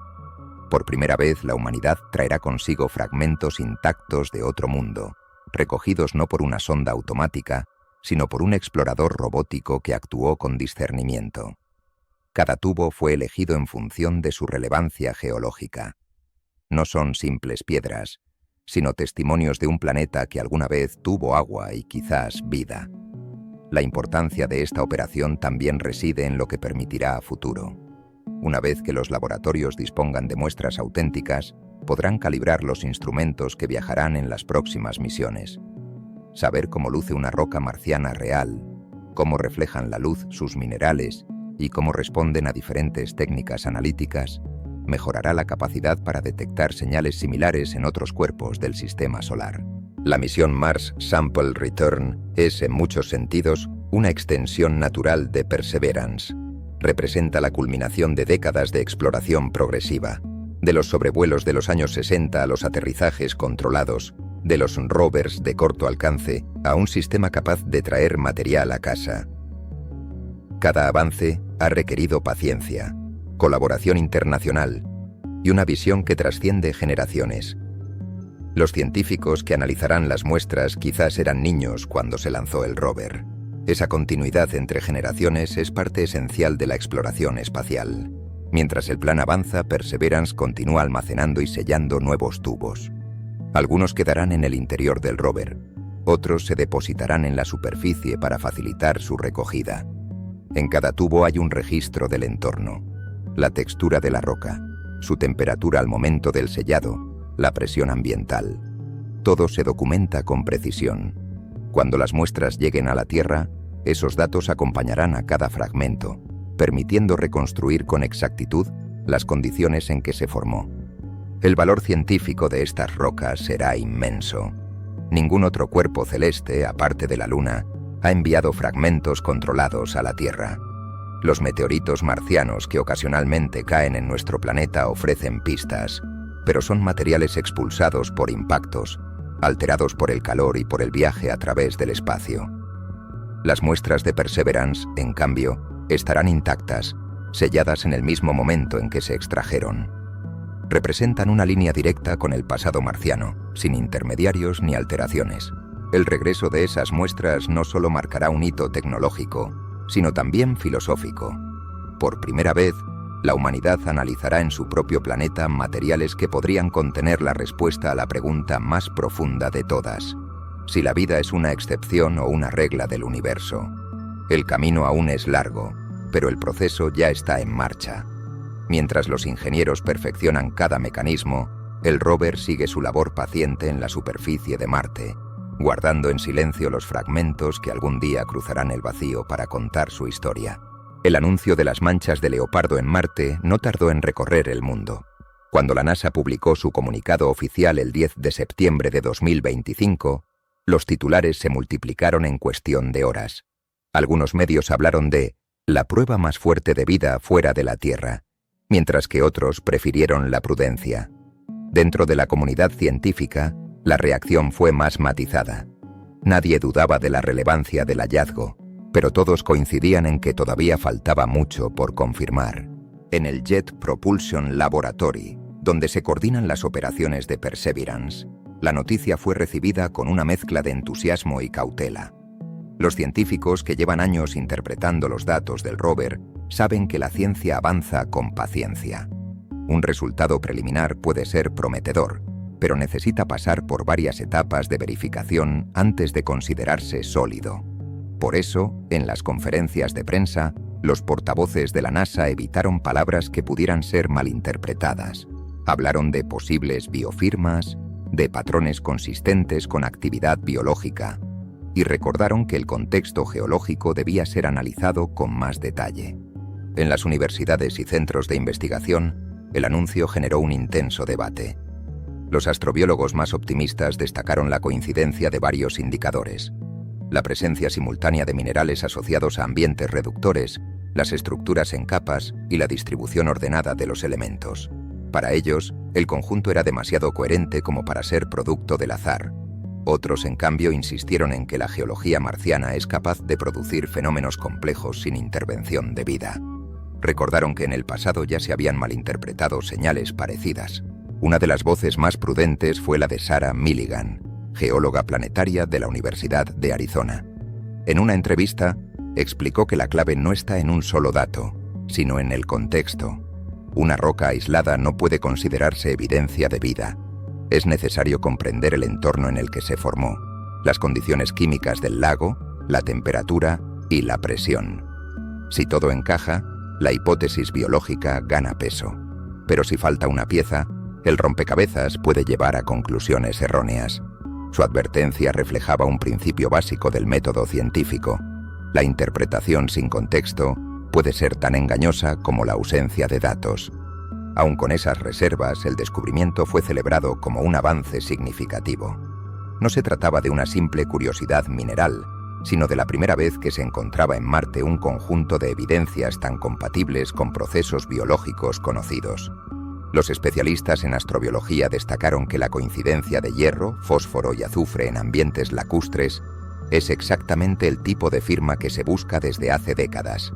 Por primera vez, la humanidad traerá consigo fragmentos intactos de otro mundo, recogidos no por una sonda automática, sino por un explorador robótico que actuó con discernimiento. Cada tubo fue elegido en función de su relevancia geológica. no son simples piedras, sino testimonios de un planeta que alguna vez tuvo agua y quizás vida. La importancia de esta operación también reside en lo que permitirá a futuro. Una vez que los laboratorios dispongan de muestras auténticas, podrán calibrar los instrumentos que viajarán en las próximas misiones. Saber cómo luce una roca marciana real, cómo reflejan la luz sus minerales y cómo responden a diferentes técnicas analíticas, mejorará la capacidad para detectar señales similares en otros cuerpos del sistema solar. La misión Mars Sample Return es, en muchos sentidos, una extensión natural de Perseverance. Representa la culminación de décadas de exploración progresiva, de los sobrevuelos de los años 60 a los aterrizajes controlados, de los rovers de corto alcance a un sistema capaz de traer material a casa. Cada avance ha requerido paciencia, colaboración internacional y una visión que trasciende generaciones. Los científicos que analizarán las muestras quizás eran niños cuando se lanzó el rover. Esa continuidad entre generaciones es parte esencial de la exploración espacial. Mientras el plan avanza, Perseverance continúa almacenando y sellando nuevos tubos. Algunos quedarán en el interior del rover, otros se depositarán en la superficie para facilitar su recogida. En cada tubo hay un registro del entorno, la textura de la roca, su temperatura al momento del sellado, la presión ambiental. Todo se documenta con precisión. Cuando las muestras lleguen a la Tierra, esos datos acompañarán a cada fragmento, permitiendo reconstruir con exactitud las condiciones en que se formó. El valor científico de estas rocas será inmenso. Ningún otro cuerpo celeste, aparte de la Luna, ha enviado fragmentos controlados a la Tierra. Los meteoritos marcianos que ocasionalmente caen en nuestro planeta ofrecen pistas, pero son materiales expulsados por impactos, alterados por el calor y por el viaje a través del espacio. Las muestras de Perseverance, en cambio, estarán intactas, selladas en el mismo momento en que se extrajeron. Representan una línea directa con el pasado marciano, sin intermediarios ni alteraciones. El regreso de esas muestras no solo marcará un hito tecnológico, sino también filosófico. Por primera vez, la humanidad analizará en su propio planeta materiales que podrían contener la respuesta a la pregunta más profunda de todas: si la vida es una excepción o una regla del universo. El camino aún es largo, pero el proceso ya está en marcha. Mientras los ingenieros perfeccionan cada mecanismo, el rover sigue su labor paciente en la superficie de Marte, guardando en silencio los fragmentos que algún día cruzarán el vacío para contar su historia. El anuncio de las manchas de leopardo en Marte no tardó en recorrer el mundo. Cuando la NASA publicó su comunicado oficial el 10 de septiembre de 2025, los titulares se multiplicaron en cuestión de horas. Algunos medios hablaron de la prueba más fuerte de vida fuera de la Tierra, mientras que otros prefirieron la prudencia. Dentro de la comunidad científica, la reacción fue más matizada. Nadie dudaba de la relevancia del hallazgo, pero todos coincidían en que todavía faltaba mucho por confirmar. En el Jet Propulsion Laboratory, donde se coordinan las operaciones de Perseverance, la noticia fue recibida con una mezcla de entusiasmo y cautela. Los científicos que llevan años interpretando los datos del rover saben que la ciencia avanza con paciencia. Un resultado preliminar puede ser prometedor, pero necesita pasar por varias etapas de verificación antes de considerarse sólido. Por eso, en las conferencias de prensa, los portavoces de la NASA evitaron palabras que pudieran ser malinterpretadas. Hablaron de posibles biofirmas, de patrones consistentes con actividad biológica, y recordaron que el contexto geológico debía ser analizado con más detalle. En las universidades y centros de investigación, el anuncio generó un intenso debate. Los astrobiólogos más optimistas destacaron la coincidencia de varios indicadores: la presencia simultánea de minerales asociados a ambientes reductores, las estructuras en capas y la distribución ordenada de los elementos. Para ellos, el conjunto era demasiado coherente como para ser producto del azar. Otros, en cambio, insistieron en que la geología marciana es capaz de producir fenómenos complejos sin intervención de vida. Recordaron que en el pasado ya se habían malinterpretado señales parecidas. Una de las voces más prudentes fue la de Sarah Milligan, geóloga planetaria de la Universidad de Arizona. En una entrevista, explicó que la clave no está en un solo dato, sino en el contexto. Una roca aislada no puede considerarse evidencia de vida. Es necesario comprender el entorno en el que se formó, las condiciones químicas del lago, la temperatura y la presión. Si todo encaja, la hipótesis biológica gana peso. Pero si falta una pieza, el rompecabezas puede llevar a conclusiones erróneas. Su advertencia reflejaba un principio básico del método científico. La interpretación sin contexto puede ser tan engañosa como la ausencia de datos. Aun con esas reservas, el descubrimiento fue celebrado como un avance significativo. No se trataba de una simple curiosidad mineral, sino de la primera vez que se encontraba en Marte un conjunto de evidencias tan compatibles con procesos biológicos conocidos. Los especialistas en astrobiología destacaron que la coincidencia de hierro, fósforo y azufre en ambientes lacustres es exactamente el tipo de firma que se busca desde hace décadas.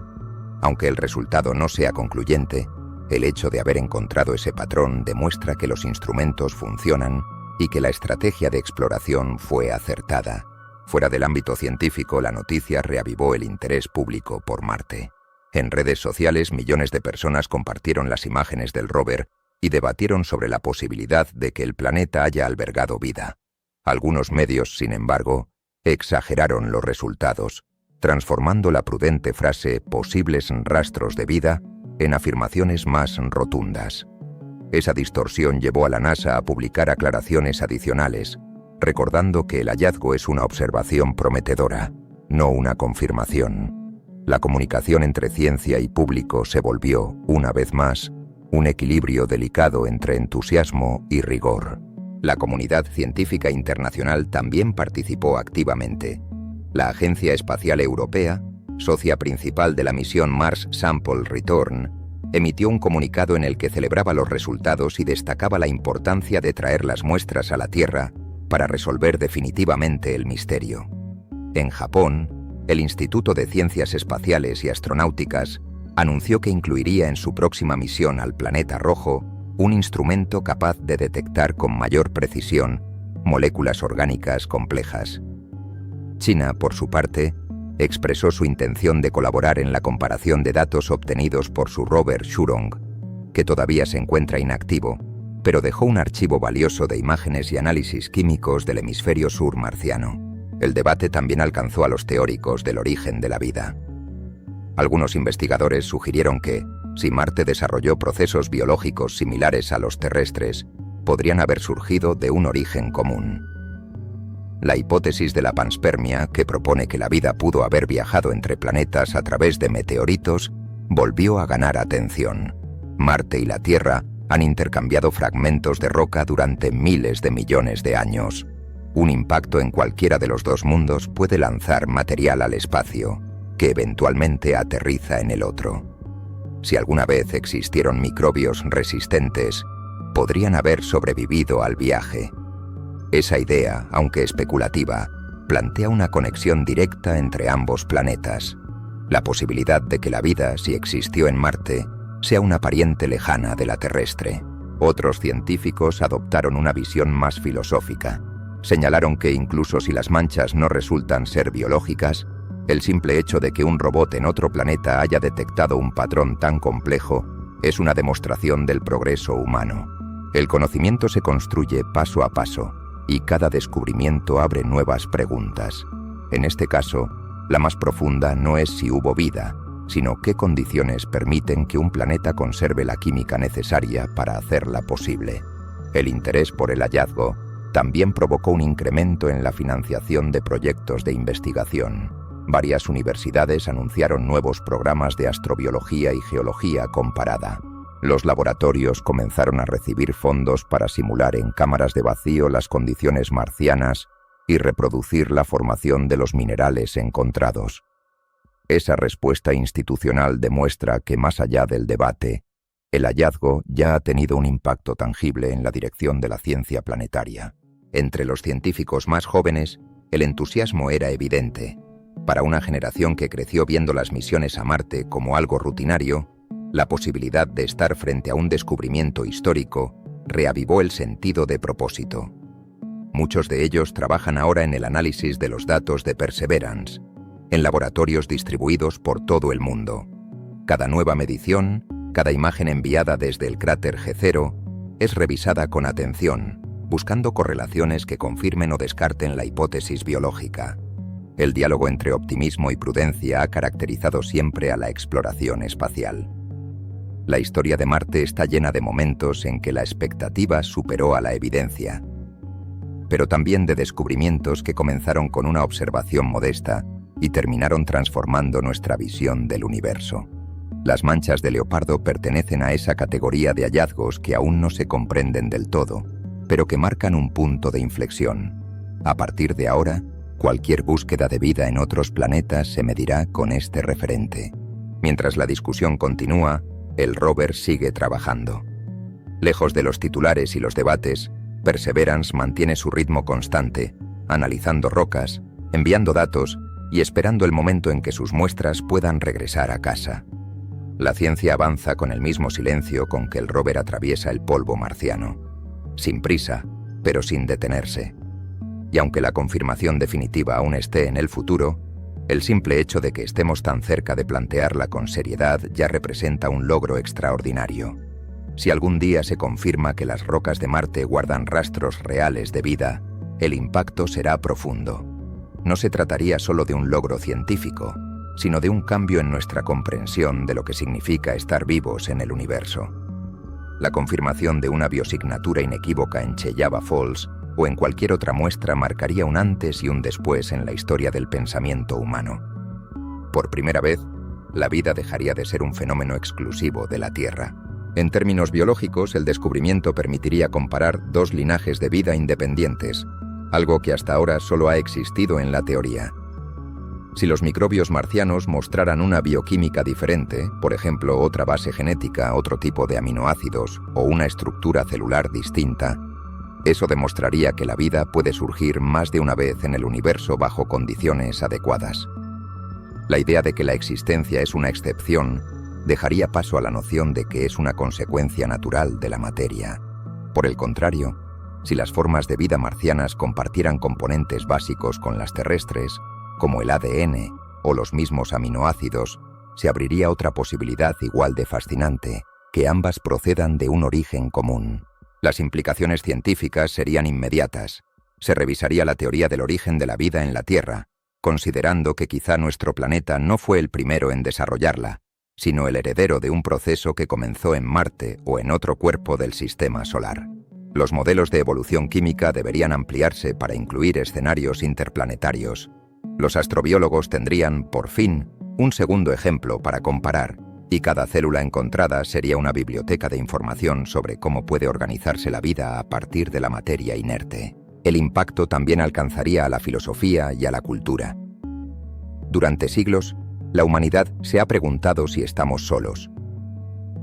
Aunque el resultado no sea concluyente, el hecho de haber encontrado ese patrón demuestra que los instrumentos funcionan y que la estrategia de exploración fue acertada. Fuera del ámbito científico, la noticia reavivó el interés público por Marte. En redes sociales, millones de personas compartieron las imágenes del rover y debatieron sobre la posibilidad de que el planeta haya albergado vida. Algunos medios, sin embargo, exageraron los resultados, transformando la prudente frase «posibles rastros de vida» en afirmaciones más rotundas. Esa distorsión llevó a la NASA a publicar aclaraciones adicionales, recordando que el hallazgo es una observación prometedora, no una confirmación. La comunicación entre ciencia y público se volvió, una vez más, un equilibrio delicado entre entusiasmo y rigor. La comunidad científica internacional también participó activamente. La Agencia Espacial Europea, socia principal de la misión Mars Sample Return, emitió un comunicado en el que celebraba los resultados y destacaba la importancia de traer las muestras a la Tierra para resolver definitivamente el misterio. En Japón, el Instituto de Ciencias Espaciales y Astronáuticas anunció que incluiría en su próxima misión al planeta rojo un instrumento capaz de detectar con mayor precisión moléculas orgánicas complejas. China, por su parte, expresó su intención de colaborar en la comparación de datos obtenidos por su rover Shurong, que todavía se encuentra inactivo, pero dejó un archivo valioso de imágenes y análisis químicos del hemisferio sur marciano. El debate también alcanzó a los teóricos del origen de la vida. Algunos investigadores sugirieron que, si Marte desarrolló procesos biológicos similares a los terrestres, podrían haber surgido de un origen común. La hipótesis de la panspermia, que propone que la vida pudo haber viajado entre planetas a través de meteoritos, volvió a ganar atención. Marte y la Tierra han intercambiado fragmentos de roca durante miles de millones de años. Un impacto en cualquiera de los dos mundos puede lanzar material al espacio, que eventualmente aterriza en el otro. Si alguna vez existieron microbios resistentes, podrían haber sobrevivido al viaje. Esa idea, aunque especulativa, plantea una conexión directa entre ambos planetas. La posibilidad de que la vida, si existió en Marte, sea una pariente lejana de la terrestre. Otros científicos adoptaron una visión más filosófica. Señalaron que incluso si las manchas no resultan ser biológicas, el simple hecho de que un robot en otro planeta haya detectado un patrón tan complejo es una demostración del progreso humano. El conocimiento se construye paso a paso, y cada descubrimiento abre nuevas preguntas. En este caso, la más profunda no es si hubo vida, sino qué condiciones permiten que un planeta conserve la química necesaria para hacerla posible. El interés por el hallazgo también provocó un incremento en la financiación de proyectos de investigación. Varias universidades anunciaron nuevos programas de astrobiología y geología comparada. Los laboratorios comenzaron a recibir fondos para simular en cámaras de vacío las condiciones marcianas y reproducir la formación de los minerales encontrados. Esa respuesta institucional demuestra que, más allá del debate, el hallazgo ya ha tenido un impacto tangible en la dirección de la ciencia planetaria. Entre los científicos más jóvenes, el entusiasmo era evidente. Para una generación que creció viendo las misiones a Marte como algo rutinario, la posibilidad de estar frente a un descubrimiento histórico reavivó el sentido de propósito. Muchos de ellos trabajan ahora en el análisis de los datos de Perseverance, en laboratorios distribuidos por todo el mundo. Cada nueva medición Cada imagen enviada desde el cráter G0 es revisada con atención, buscando correlaciones que confirmen o descarten la hipótesis biológica. El diálogo entre optimismo y prudencia ha caracterizado siempre a la exploración espacial. La historia de Marte está llena de momentos en que la expectativa superó a la evidencia, pero también de descubrimientos que comenzaron con una observación modesta y terminaron transformando nuestra visión del universo. Las manchas de leopardo pertenecen a esa categoría de hallazgos que aún no se comprenden del todo, pero que marcan un punto de inflexión. A partir de ahora, cualquier búsqueda de vida en otros planetas se medirá con este referente. Mientras la discusión continúa, el rover sigue trabajando. Lejos de los titulares y los debates, Perseverance mantiene su ritmo constante, analizando rocas, enviando datos y esperando el momento en que sus muestras puedan regresar a casa. La ciencia avanza con el mismo silencio con que el rover atraviesa el polvo marciano, sin prisa, pero sin detenerse. Y aunque la confirmación definitiva aún esté en el futuro, el simple hecho de que estemos tan cerca de plantearla con seriedad ya representa un logro extraordinario. Si algún día se confirma que las rocas de Marte guardan rastros reales de vida, el impacto será profundo. No se trataría solo de un logro científico, sino de un cambio en nuestra comprensión de lo que significa estar vivos en el universo. La confirmación de una biosignatura inequívoca en Cheyava Falls o en cualquier otra muestra marcaría un antes y un después en la historia del pensamiento humano. Por primera vez, la vida dejaría de ser un fenómeno exclusivo de la Tierra. En términos biológicos, el descubrimiento permitiría comparar dos linajes de vida independientes, algo que hasta ahora solo ha existido en la teoría. Si los microbios marcianos mostraran una bioquímica diferente, por ejemplo, otra base genética, otro tipo de aminoácidos o una estructura celular distinta, eso demostraría que la vida puede surgir más de una vez en el universo bajo condiciones adecuadas. La idea de que la existencia es una excepción dejaría paso a la noción de que es una consecuencia natural de la materia. Por el contrario, si las formas de vida marcianas compartieran componentes básicos con las terrestres, como el ADN o los mismos aminoácidos, se abriría otra posibilidad igual de fascinante, que ambas procedan de un origen común. Las implicaciones científicas serían inmediatas. Se revisaría la teoría del origen de la vida en la Tierra, considerando que quizá nuestro planeta no fue el primero en desarrollarla, sino el heredero de un proceso que comenzó en Marte o en otro cuerpo del sistema solar. Los modelos de evolución química deberían ampliarse para incluir escenarios interplanetarios. Los astrobiólogos tendrían, por fin, un segundo ejemplo para comparar, y cada célula encontrada sería una biblioteca de información sobre cómo puede organizarse la vida a partir de la materia inerte. El impacto también alcanzaría a la filosofía y a la cultura. Durante siglos, la humanidad se ha preguntado si estamos solos.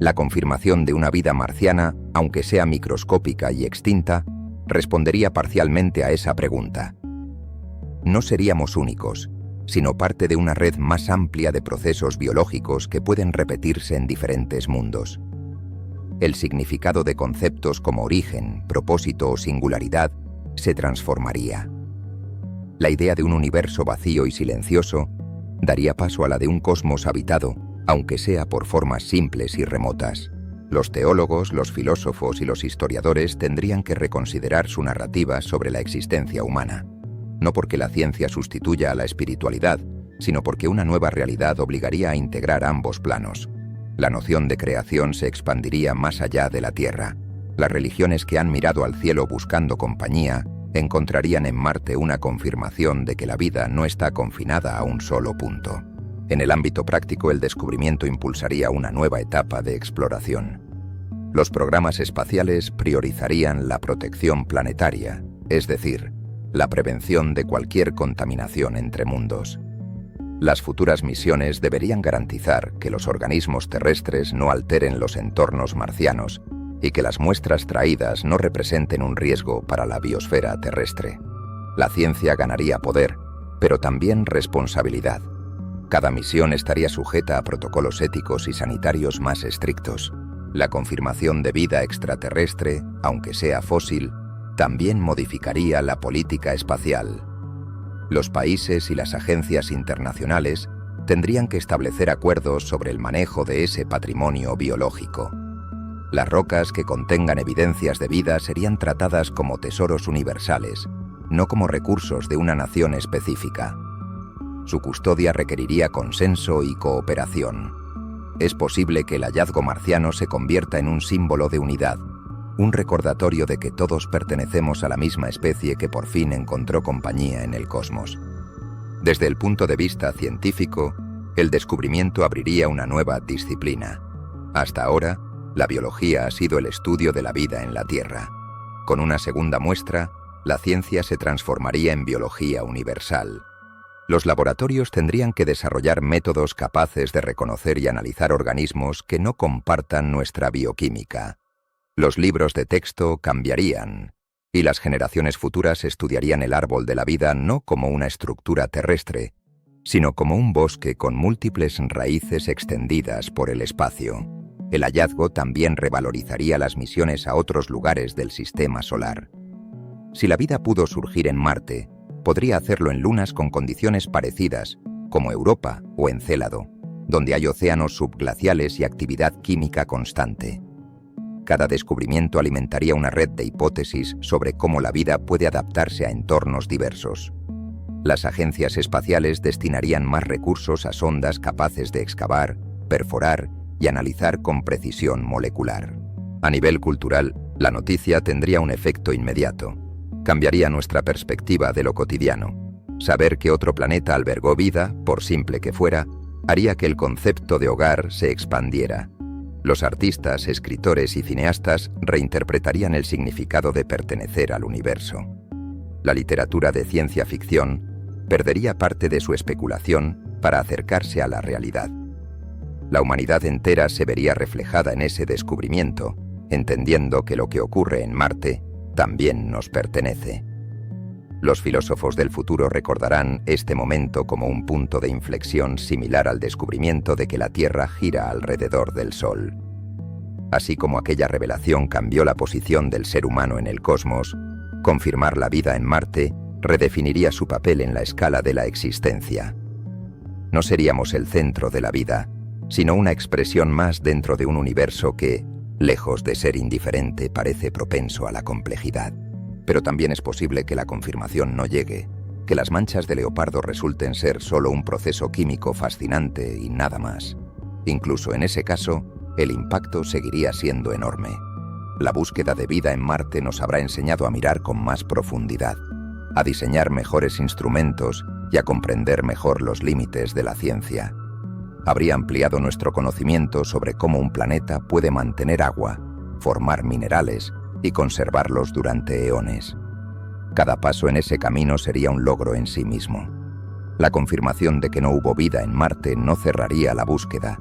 La confirmación de una vida marciana, aunque sea microscópica y extinta, respondería parcialmente a esa pregunta. No seríamos únicos, sino parte de una red más amplia de procesos biológicos que pueden repetirse en diferentes mundos. El significado de conceptos como origen, propósito o singularidad se transformaría. La idea de un universo vacío y silencioso daría paso a la de un cosmos habitado, aunque sea por formas simples y remotas. Los teólogos, los filósofos y los historiadores tendrían que reconsiderar su narrativa sobre la existencia humana. No porque la ciencia sustituya a la espiritualidad, sino porque una nueva realidad obligaría a integrar ambos planos. La noción de creación se expandiría más allá de la Tierra. Las religiones que han mirado al cielo buscando compañía encontrarían en Marte una confirmación de que la vida no está confinada a un solo punto. En el ámbito práctico, el descubrimiento impulsaría una nueva etapa de exploración. Los programas espaciales priorizarían la protección planetaria, es decir, la prevención de cualquier contaminación entre mundos. Las futuras misiones deberían garantizar que los organismos terrestres no alteren los entornos marcianos y que las muestras traídas no representen un riesgo para la biosfera terrestre. La ciencia ganaría poder, pero también responsabilidad. Cada misión estaría sujeta a protocolos éticos y sanitarios más estrictos. La confirmación de vida extraterrestre, aunque sea fósil, también modificaría la política espacial. Los países y las agencias internacionales tendrían que establecer acuerdos sobre el manejo de ese patrimonio biológico. Las rocas que contengan evidencias de vida serían tratadas como tesoros universales, no como recursos de una nación específica. Su custodia requeriría consenso y cooperación. Es posible que el hallazgo marciano se convierta en un símbolo de unidad, un recordatorio de que todos pertenecemos a la misma especie que por fin encontró compañía en el cosmos. Desde el punto de vista científico, el descubrimiento abriría una nueva disciplina. Hasta ahora, la biología ha sido el estudio de la vida en la Tierra. Con una segunda muestra, la ciencia se transformaría en biología universal. Los laboratorios tendrían que desarrollar métodos capaces de reconocer y analizar organismos que no compartan nuestra bioquímica. Los libros de texto cambiarían, y las generaciones futuras estudiarían el árbol de la vida no como una estructura terrestre, sino como un bosque con múltiples raíces extendidas por el espacio. El hallazgo también revalorizaría las misiones a otros lugares del sistema solar. Si la vida pudo surgir en Marte, podría hacerlo en lunas con condiciones parecidas, como Europa o Encélado, donde hay océanos subglaciales y actividad química constante. Cada descubrimiento alimentaría una red de hipótesis sobre cómo la vida puede adaptarse a entornos diversos. Las agencias espaciales destinarían más recursos a sondas capaces de excavar, perforar y analizar con precisión molecular. A nivel cultural, la noticia tendría un efecto inmediato. Cambiaría nuestra perspectiva de lo cotidiano. Saber que otro planeta albergó vida, por simple que fuera, haría que el concepto de hogar se expandiera. Los artistas, escritores y cineastas reinterpretarían el significado de pertenecer al universo. La literatura de ciencia ficción perdería parte de su especulación para acercarse a la realidad. La humanidad entera se vería reflejada en ese descubrimiento, entendiendo que lo que ocurre en Marte también nos pertenece. Los filósofos del futuro recordarán este momento como un punto de inflexión similar al descubrimiento de que la Tierra gira alrededor del Sol. Así como aquella revelación cambió la posición del ser humano en el cosmos, confirmar la vida en Marte redefiniría su papel en la escala de la existencia. No seríamos el centro de la vida, sino una expresión más dentro de un universo que, lejos de ser indiferente, parece propenso a la complejidad. Pero también es posible que la confirmación no llegue, que las manchas de leopardo resulten ser solo un proceso químico fascinante y nada más. Incluso en ese caso, el impacto seguiría siendo enorme. La búsqueda de vida en Marte nos habrá enseñado a mirar con más profundidad, a diseñar mejores instrumentos y a comprender mejor los límites de la ciencia. Habría ampliado nuestro conocimiento sobre cómo un planeta puede mantener agua, formar minerales y conservarlos durante eones. Cada paso en ese camino sería un logro en sí mismo. La confirmación de que no hubo vida en Marte no cerraría la búsqueda,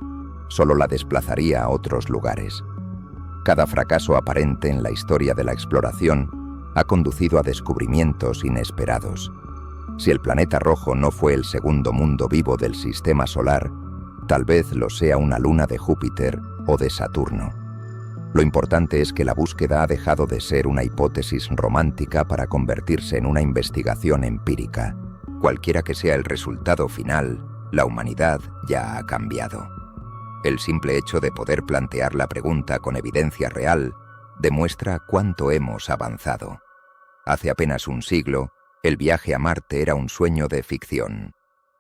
solo la desplazaría a otros lugares. Cada fracaso aparente en la historia de la exploración ha conducido a descubrimientos inesperados. Si el planeta rojo no fue el segundo mundo vivo del sistema solar, tal vez lo sea una luna de Júpiter o de Saturno. Lo importante es que la búsqueda ha dejado de ser una hipótesis romántica para convertirse en una investigación empírica. Cualquiera que sea el resultado final, la humanidad ya ha cambiado. El simple hecho de poder plantear la pregunta con evidencia real demuestra cuánto hemos avanzado. Hace apenas un siglo, el viaje a Marte era un sueño de ficción.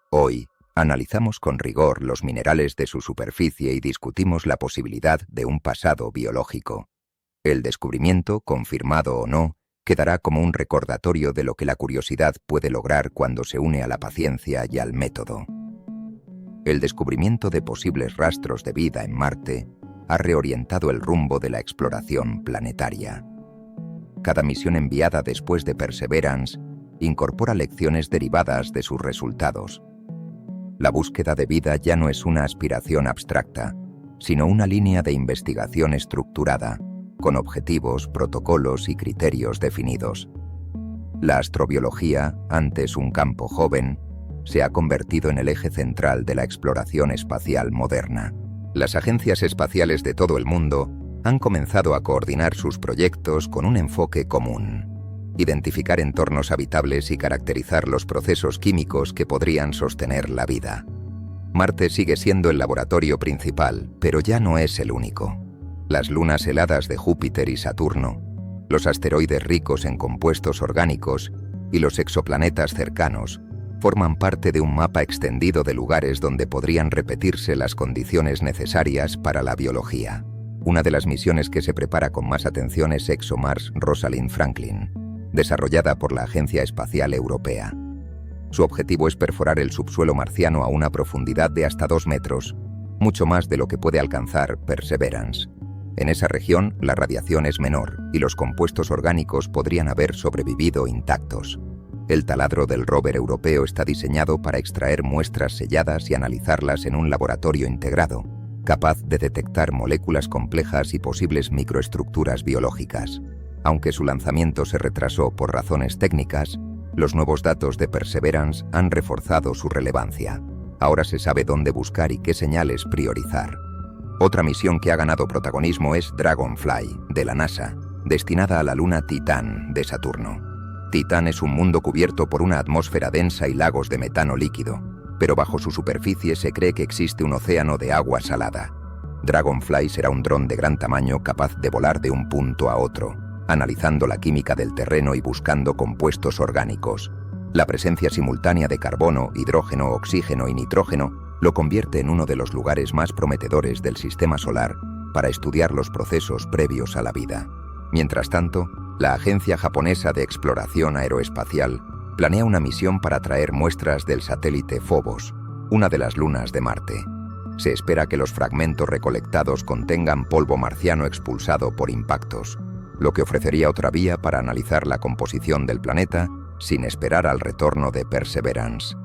Hoy, analizamos con rigor los minerales de su superficie y discutimos la posibilidad de un pasado biológico. El descubrimiento, confirmado o no, quedará como un recordatorio de lo que la curiosidad puede lograr cuando se une a la paciencia y al método. El descubrimiento de posibles rastros de vida en Marte ha reorientado el rumbo de la exploración planetaria. Cada misión enviada después de Perseverance incorpora lecciones derivadas de sus resultados. La búsqueda de vida ya no es una aspiración abstracta, sino una línea de investigación estructurada, con objetivos, protocolos y criterios definidos. La astrobiología, antes un campo joven, se ha convertido en el eje central de la exploración espacial moderna. Las agencias espaciales de todo el mundo han comenzado a coordinar sus proyectos con un enfoque común: identificar entornos habitables y caracterizar los procesos químicos que podrían sostener la vida. Marte sigue siendo el laboratorio principal, pero ya no es el único. Las lunas heladas de Júpiter y Saturno, los asteroides ricos en compuestos orgánicos y los exoplanetas cercanos forman parte de un mapa extendido de lugares donde podrían repetirse las condiciones necesarias para la biología. Una de las misiones que se prepara con más atención es ExoMars Rosalind Franklin, desarrollada por la Agencia Espacial Europea. Su objetivo es perforar el subsuelo marciano a una profundidad de hasta 2 metros, mucho más de lo que puede alcanzar Perseverance. En esa región, la radiación es menor y los compuestos orgánicos podrían haber sobrevivido intactos. El taladro del rover europeo está diseñado para extraer muestras selladas y analizarlas en un laboratorio integrado, capaz de detectar moléculas complejas y posibles microestructuras biológicas. Aunque su lanzamiento se retrasó por razones técnicas, los nuevos datos de Perseverance han reforzado su relevancia. Ahora se sabe dónde buscar y qué señales priorizar. Otra misión que ha ganado protagonismo es Dragonfly, de la NASA, destinada a la luna Titán de Saturno. Titán es un mundo cubierto por una atmósfera densa y lagos de metano líquido, pero bajo su superficie se cree que existe un océano de agua salada. Dragonfly será un dron de gran tamaño capaz de volar de un punto a otro, analizando la química del terreno y buscando compuestos orgánicos. La presencia simultánea de carbono, hidrógeno, oxígeno y nitrógeno lo convierte en uno de los lugares más prometedores del sistema solar para estudiar los procesos previos a la vida. Mientras tanto, la Agencia Japonesa de Exploración Aeroespacial planea una misión para traer muestras del satélite Phobos, una de las lunas de Marte. Se espera que los fragmentos recolectados contengan polvo marciano expulsado por impactos, lo que ofrecería otra vía para analizar la composición del planeta sin esperar al retorno de Perseverance.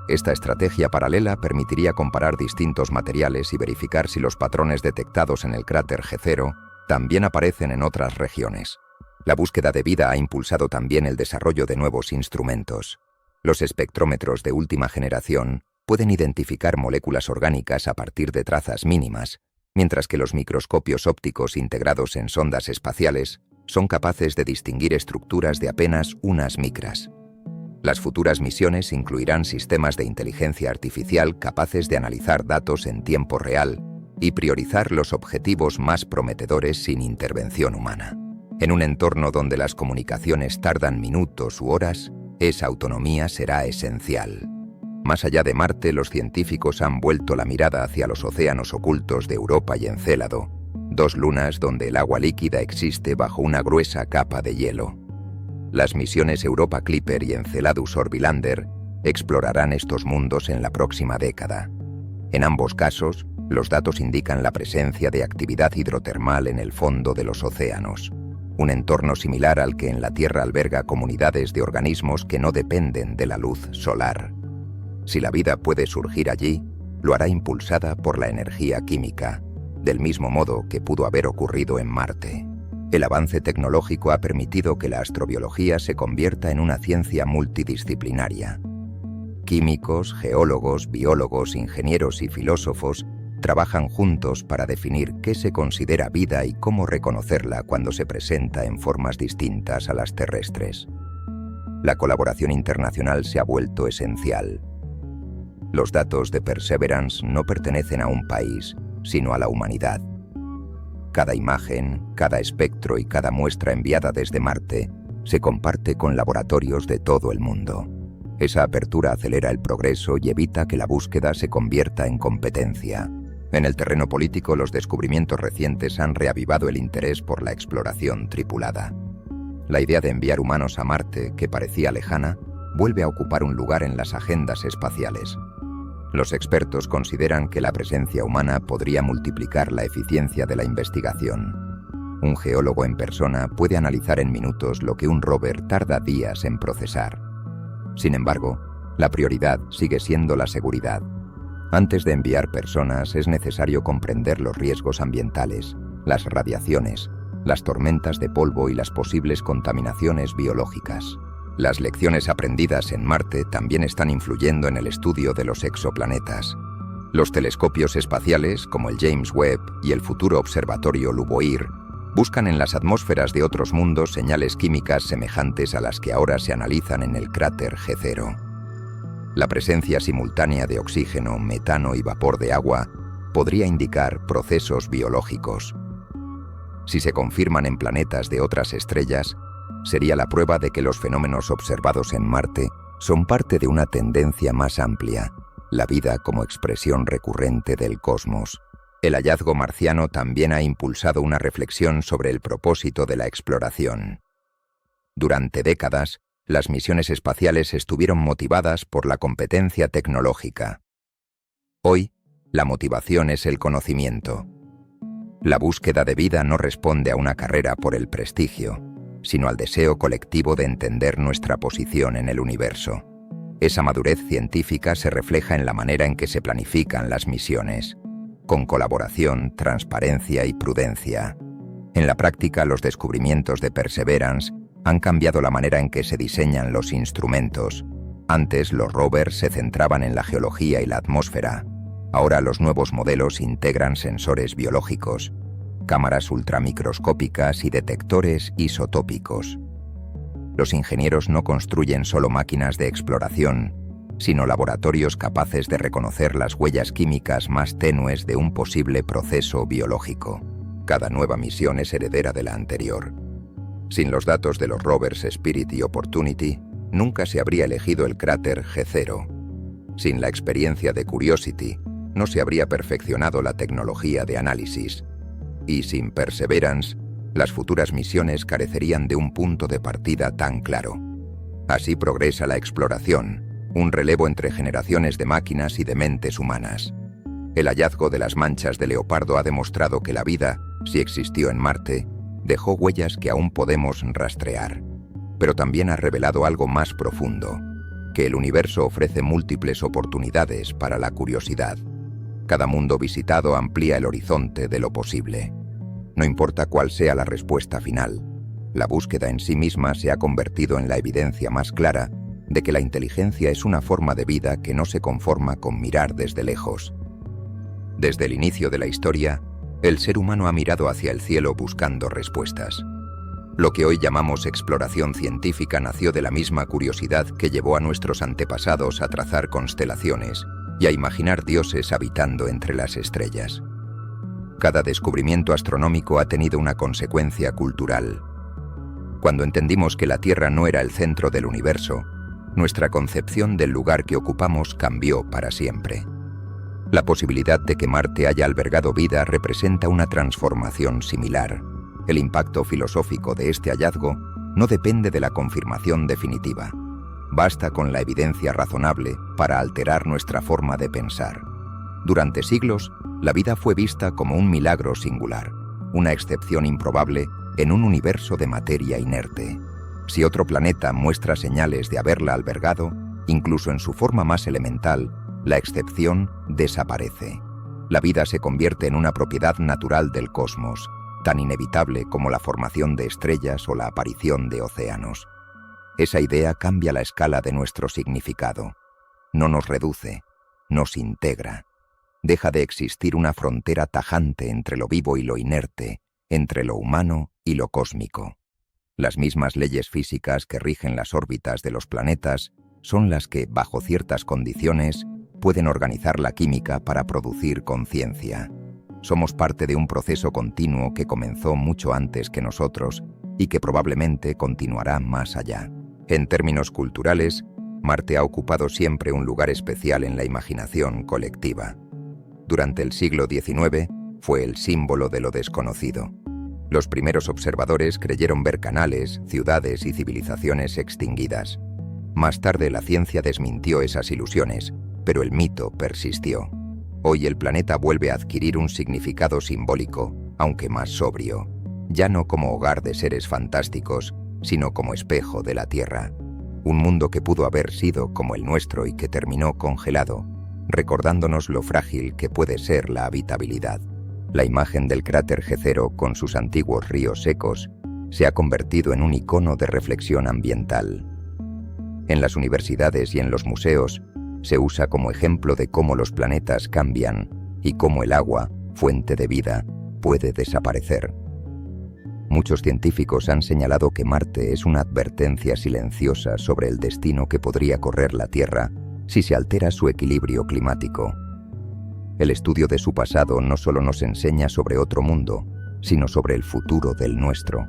Esta estrategia paralela permitiría comparar distintos materiales y verificar si los patrones detectados en el cráter G0 también aparecen en otras regiones. La búsqueda de vida ha impulsado también el desarrollo de nuevos instrumentos. Los espectrómetros de última generación pueden identificar moléculas orgánicas a partir de trazas mínimas, mientras que los microscopios ópticos integrados en sondas espaciales son capaces de distinguir estructuras de apenas unas micras. Las futuras misiones incluirán sistemas de inteligencia artificial capaces de analizar datos en tiempo real y priorizar los objetivos más prometedores sin intervención humana. En un entorno donde las comunicaciones tardan minutos u horas, esa autonomía será esencial. Más allá de Marte, los científicos han vuelto la mirada hacia los océanos ocultos de Europa y Encélado, 2 lunas donde el agua líquida existe bajo una gruesa capa de hielo. Las misiones Europa Clipper y Enceladus Orbilander explorarán estos mundos en la próxima década. En ambos casos, los datos indican la presencia de actividad hidrotermal en el fondo de los océanos, un entorno similar al que en la Tierra alberga comunidades de organismos que no dependen de la luz solar. Si la vida puede surgir allí, lo hará impulsada por la energía química, del mismo modo que pudo haber ocurrido en Marte. El avance tecnológico ha permitido que la astrobiología se convierta en una ciencia multidisciplinaria. Químicos, geólogos, biólogos, ingenieros y filósofos trabajan juntos para definir qué se considera vida y cómo reconocerla cuando se presenta en formas distintas a las terrestres. La colaboración internacional se ha vuelto esencial. Los datos de Perseverance no pertenecen a un país, sino a la humanidad. Cada imagen, cada espectro y cada muestra enviada desde Marte se comparte con laboratorios de todo el mundo. Esa apertura acelera el progreso y evita que la búsqueda se convierta en competencia. En el terreno político, los descubrimientos recientes han reavivado el interés por la exploración tripulada. La idea de enviar humanos a Marte, que parecía lejana, vuelve a ocupar un lugar en las agendas espaciales. Los expertos consideran que la presencia humana podría multiplicar la eficiencia de la investigación. Un geólogo en persona puede analizar en minutos lo que un rover tarda días en procesar. Sin embargo, la prioridad sigue siendo la seguridad. Antes de enviar personas es necesario comprender los riesgos ambientales, las radiaciones, las tormentas de polvo y las posibles contaminaciones biológicas. Las lecciones aprendidas en Marte también están influyendo en el estudio de los exoplanetas. Los telescopios espaciales, como el James Webb y el futuro observatorio Luboir, buscan en las atmósferas de otros mundos señales químicas semejantes a las que ahora se analizan en el cráter G0. La presencia simultánea de oxígeno, metano y vapor de agua podría indicar procesos biológicos. Si se confirman en planetas de otras estrellas, sería la prueba de que los fenómenos observados en Marte son parte de una tendencia más amplia, la vida como expresión recurrente del cosmos. El hallazgo marciano también ha impulsado una reflexión sobre el propósito de la exploración. Durante décadas, las misiones espaciales estuvieron motivadas por la competencia tecnológica. Hoy, la motivación es el conocimiento. La búsqueda de vida no responde a una carrera por el prestigio, sino al deseo colectivo de entender nuestra posición en el universo. Esa madurez científica se refleja en la manera en que se planifican las misiones, con colaboración, transparencia y prudencia. En la práctica, los descubrimientos de Perseverance han cambiado la manera en que se diseñan los instrumentos. Antes, los rovers se centraban en la geología y la atmósfera. Ahora los nuevos modelos integran sensores biológicos, cámaras ultramicroscópicas y detectores isotópicos. Los ingenieros no construyen solo máquinas de exploración, sino laboratorios capaces de reconocer las huellas químicas más tenues de un posible proceso biológico. Cada nueva misión es heredera de la anterior. Sin los datos de los rovers Spirit y Opportunity, nunca se habría elegido el cráter G0. Sin la experiencia de Curiosity, no se habría perfeccionado la tecnología de análisis. Y sin Perseverance, las futuras misiones carecerían de un punto de partida tan claro. Así progresa la exploración, un relevo entre generaciones de máquinas y de mentes humanas. El hallazgo de las manchas de leopardo ha demostrado que la vida, si existió en Marte, dejó huellas que aún podemos rastrear. Pero también ha revelado algo más profundo, que el universo ofrece múltiples oportunidades para la curiosidad. Cada mundo visitado amplía el horizonte de lo posible. No importa cuál sea la respuesta final, la búsqueda en sí misma se ha convertido en la evidencia más clara de que la inteligencia es una forma de vida que no se conforma con mirar desde lejos. Desde el inicio de la historia, el ser humano ha mirado hacia el cielo buscando respuestas. Lo que hoy llamamos exploración científica nació de la misma curiosidad que llevó a nuestros antepasados a trazar constelaciones y a imaginar dioses habitando entre las estrellas. Cada descubrimiento astronómico ha tenido una consecuencia cultural. Cuando entendimos que la Tierra no era el centro del universo, nuestra concepción del lugar que ocupamos cambió para siempre. La posibilidad de que Marte haya albergado vida representa una transformación similar. El impacto filosófico de este hallazgo no depende de la confirmación definitiva. Basta con la evidencia razonable para alterar nuestra forma de pensar. Durante siglos, la vida fue vista como un milagro singular, una excepción improbable en un universo de materia inerte. Si otro planeta muestra señales de haberla albergado, incluso en su forma más elemental, la excepción desaparece. La vida se convierte en una propiedad natural del cosmos, tan inevitable como la formación de estrellas o la aparición de océanos. Esa idea cambia la escala de nuestro significado. No nos reduce, nos integra. Deja de existir una frontera tajante entre lo vivo y lo inerte, entre lo humano y lo cósmico. Las mismas leyes físicas que rigen las órbitas de los planetas son las que, bajo ciertas condiciones, pueden organizar la química para producir conciencia. Somos parte de un proceso continuo que comenzó mucho antes que nosotros y que probablemente continuará más allá. En términos culturales, Marte ha ocupado siempre un lugar especial en la imaginación colectiva. Durante el siglo XIX fue el símbolo de lo desconocido. Los primeros observadores creyeron ver canales, ciudades y civilizaciones extinguidas. Más tarde la ciencia desmintió esas ilusiones, pero el mito persistió. Hoy el planeta vuelve a adquirir un significado simbólico, aunque más sobrio, ya no como hogar de seres fantásticos, sino como espejo de la Tierra. Un mundo que pudo haber sido como el nuestro y que terminó congelado, recordándonos lo frágil que puede ser la habitabilidad. La imagen del cráter G0 con sus antiguos ríos secos se ha convertido en un icono de reflexión ambiental. En las universidades y en los museos se usa como ejemplo de cómo los planetas cambian y cómo el agua, fuente de vida, puede desaparecer. Muchos científicos han señalado que Marte es una advertencia silenciosa sobre el destino que podría correr la Tierra si se altera su equilibrio climático. El estudio de su pasado no solo nos enseña sobre otro mundo, sino sobre el futuro del nuestro.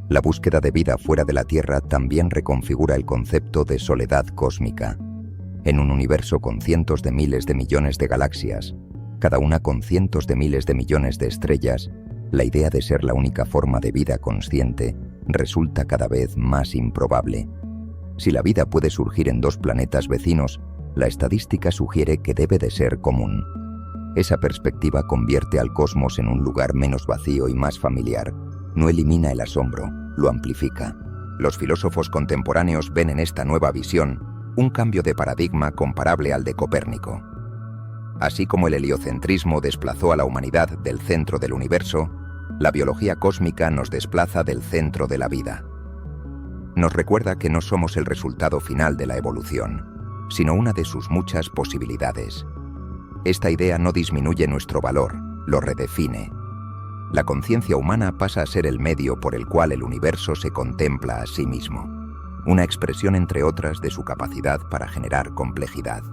La búsqueda de vida fuera de la Tierra también reconfigura el concepto de soledad cósmica. En un universo con cientos de miles de millones de galaxias, cada una con cientos de miles de millones de estrellas, la idea de ser la única forma de vida consciente resulta cada vez más improbable. Si la vida puede surgir en dos planetas vecinos, la estadística sugiere que debe de ser común. Esa perspectiva convierte al cosmos en un lugar menos vacío y más familiar. No elimina el asombro, lo amplifica. Los filósofos contemporáneos ven en esta nueva visión un cambio de paradigma comparable al de Copérnico. Así como el heliocentrismo desplazó a la humanidad del centro del universo, la biología cósmica nos desplaza del centro de la vida. Nos recuerda que no somos el resultado final de la evolución, sino una de sus muchas posibilidades. Esta idea no disminuye nuestro valor, lo redefine. La conciencia humana pasa a ser el medio por el cual el universo se contempla a sí mismo, una expresión entre otras de su capacidad para generar complejidad.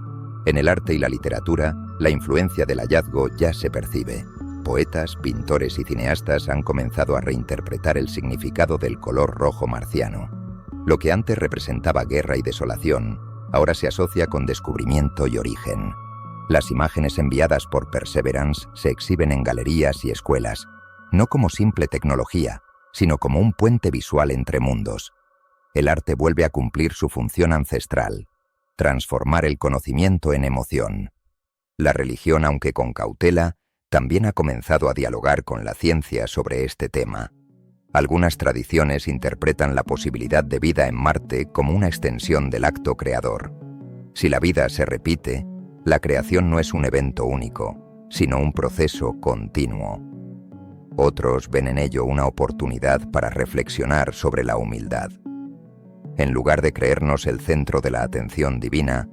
En el arte y la literatura, la influencia del hallazgo ya se percibe. Poetas, pintores y cineastas han comenzado a reinterpretar el significado del color rojo marciano. Lo que antes representaba guerra y desolación, ahora se asocia con descubrimiento y origen. Las imágenes enviadas por Perseverance se exhiben en galerías y escuelas, no como simple tecnología, sino como un puente visual entre mundos. El arte vuelve a cumplir su función ancestral, transformar el conocimiento en emoción. La religión, aunque con cautela, también ha comenzado a dialogar con la ciencia sobre este tema. Algunas tradiciones interpretan la posibilidad de vida en Marte como una extensión del acto creador. Si la vida se repite, la creación no es un evento único, sino un proceso continuo. Otros ven en ello una oportunidad para reflexionar sobre la humildad. En lugar de creernos el centro de la atención divina,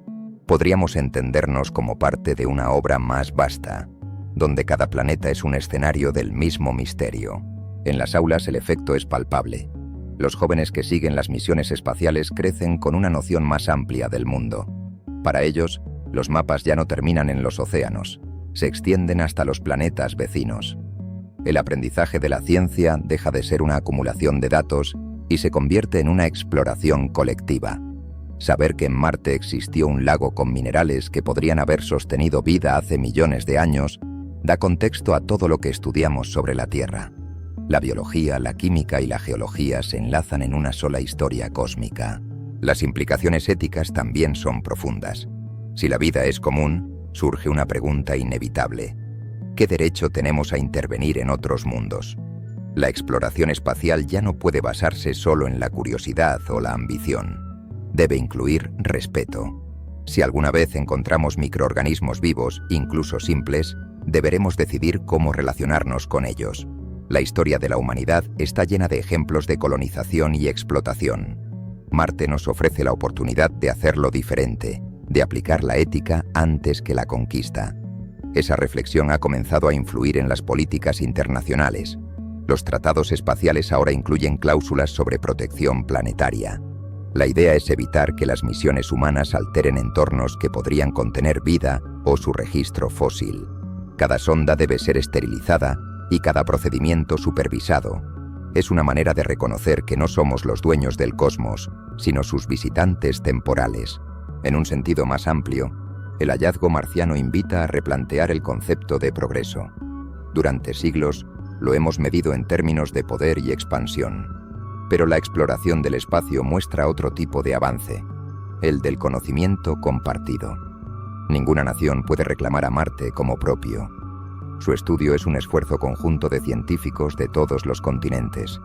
podríamos entendernos como parte de una obra más vasta, donde cada planeta es un escenario del mismo misterio. En las aulas el efecto es palpable. Los jóvenes que siguen las misiones espaciales crecen con una noción más amplia del mundo. Para ellos, los mapas ya no terminan en los océanos, se extienden hasta los planetas vecinos. El aprendizaje de la ciencia deja de ser una acumulación de datos y se convierte en una exploración colectiva. Saber que en Marte existió un lago con minerales que podrían haber sostenido vida hace millones de años da contexto a todo lo que estudiamos sobre la Tierra. La biología, la química y la geología se enlazan en una sola historia cósmica. Las implicaciones éticas también son profundas. Si la vida es común, surge una pregunta inevitable. ¿Qué derecho tenemos a intervenir en otros mundos? La exploración espacial ya no puede basarse solo en la curiosidad o la ambición. Debe incluir respeto. Si alguna vez encontramos microorganismos vivos, incluso simples, deberemos decidir cómo relacionarnos con ellos. La historia de la humanidad está llena de ejemplos de colonización y explotación. Marte nos ofrece la oportunidad de hacerlo diferente, de aplicar la ética antes que la conquista. Esa reflexión ha comenzado a influir en las políticas internacionales. Los tratados espaciales ahora incluyen cláusulas sobre protección planetaria. La idea es evitar que las misiones humanas alteren entornos que podrían contener vida o su registro fósil. Cada sonda debe ser esterilizada y cada procedimiento supervisado. Es una manera de reconocer que no somos los dueños del cosmos, sino sus visitantes temporales. En un sentido más amplio, el hallazgo marciano invita a replantear el concepto de progreso. Durante siglos, lo hemos medido en términos de poder y expansión. Pero la exploración del espacio muestra otro tipo de avance, el del conocimiento compartido. Ninguna nación puede reclamar a Marte como propio. Su estudio es un esfuerzo conjunto de científicos de todos los continentes.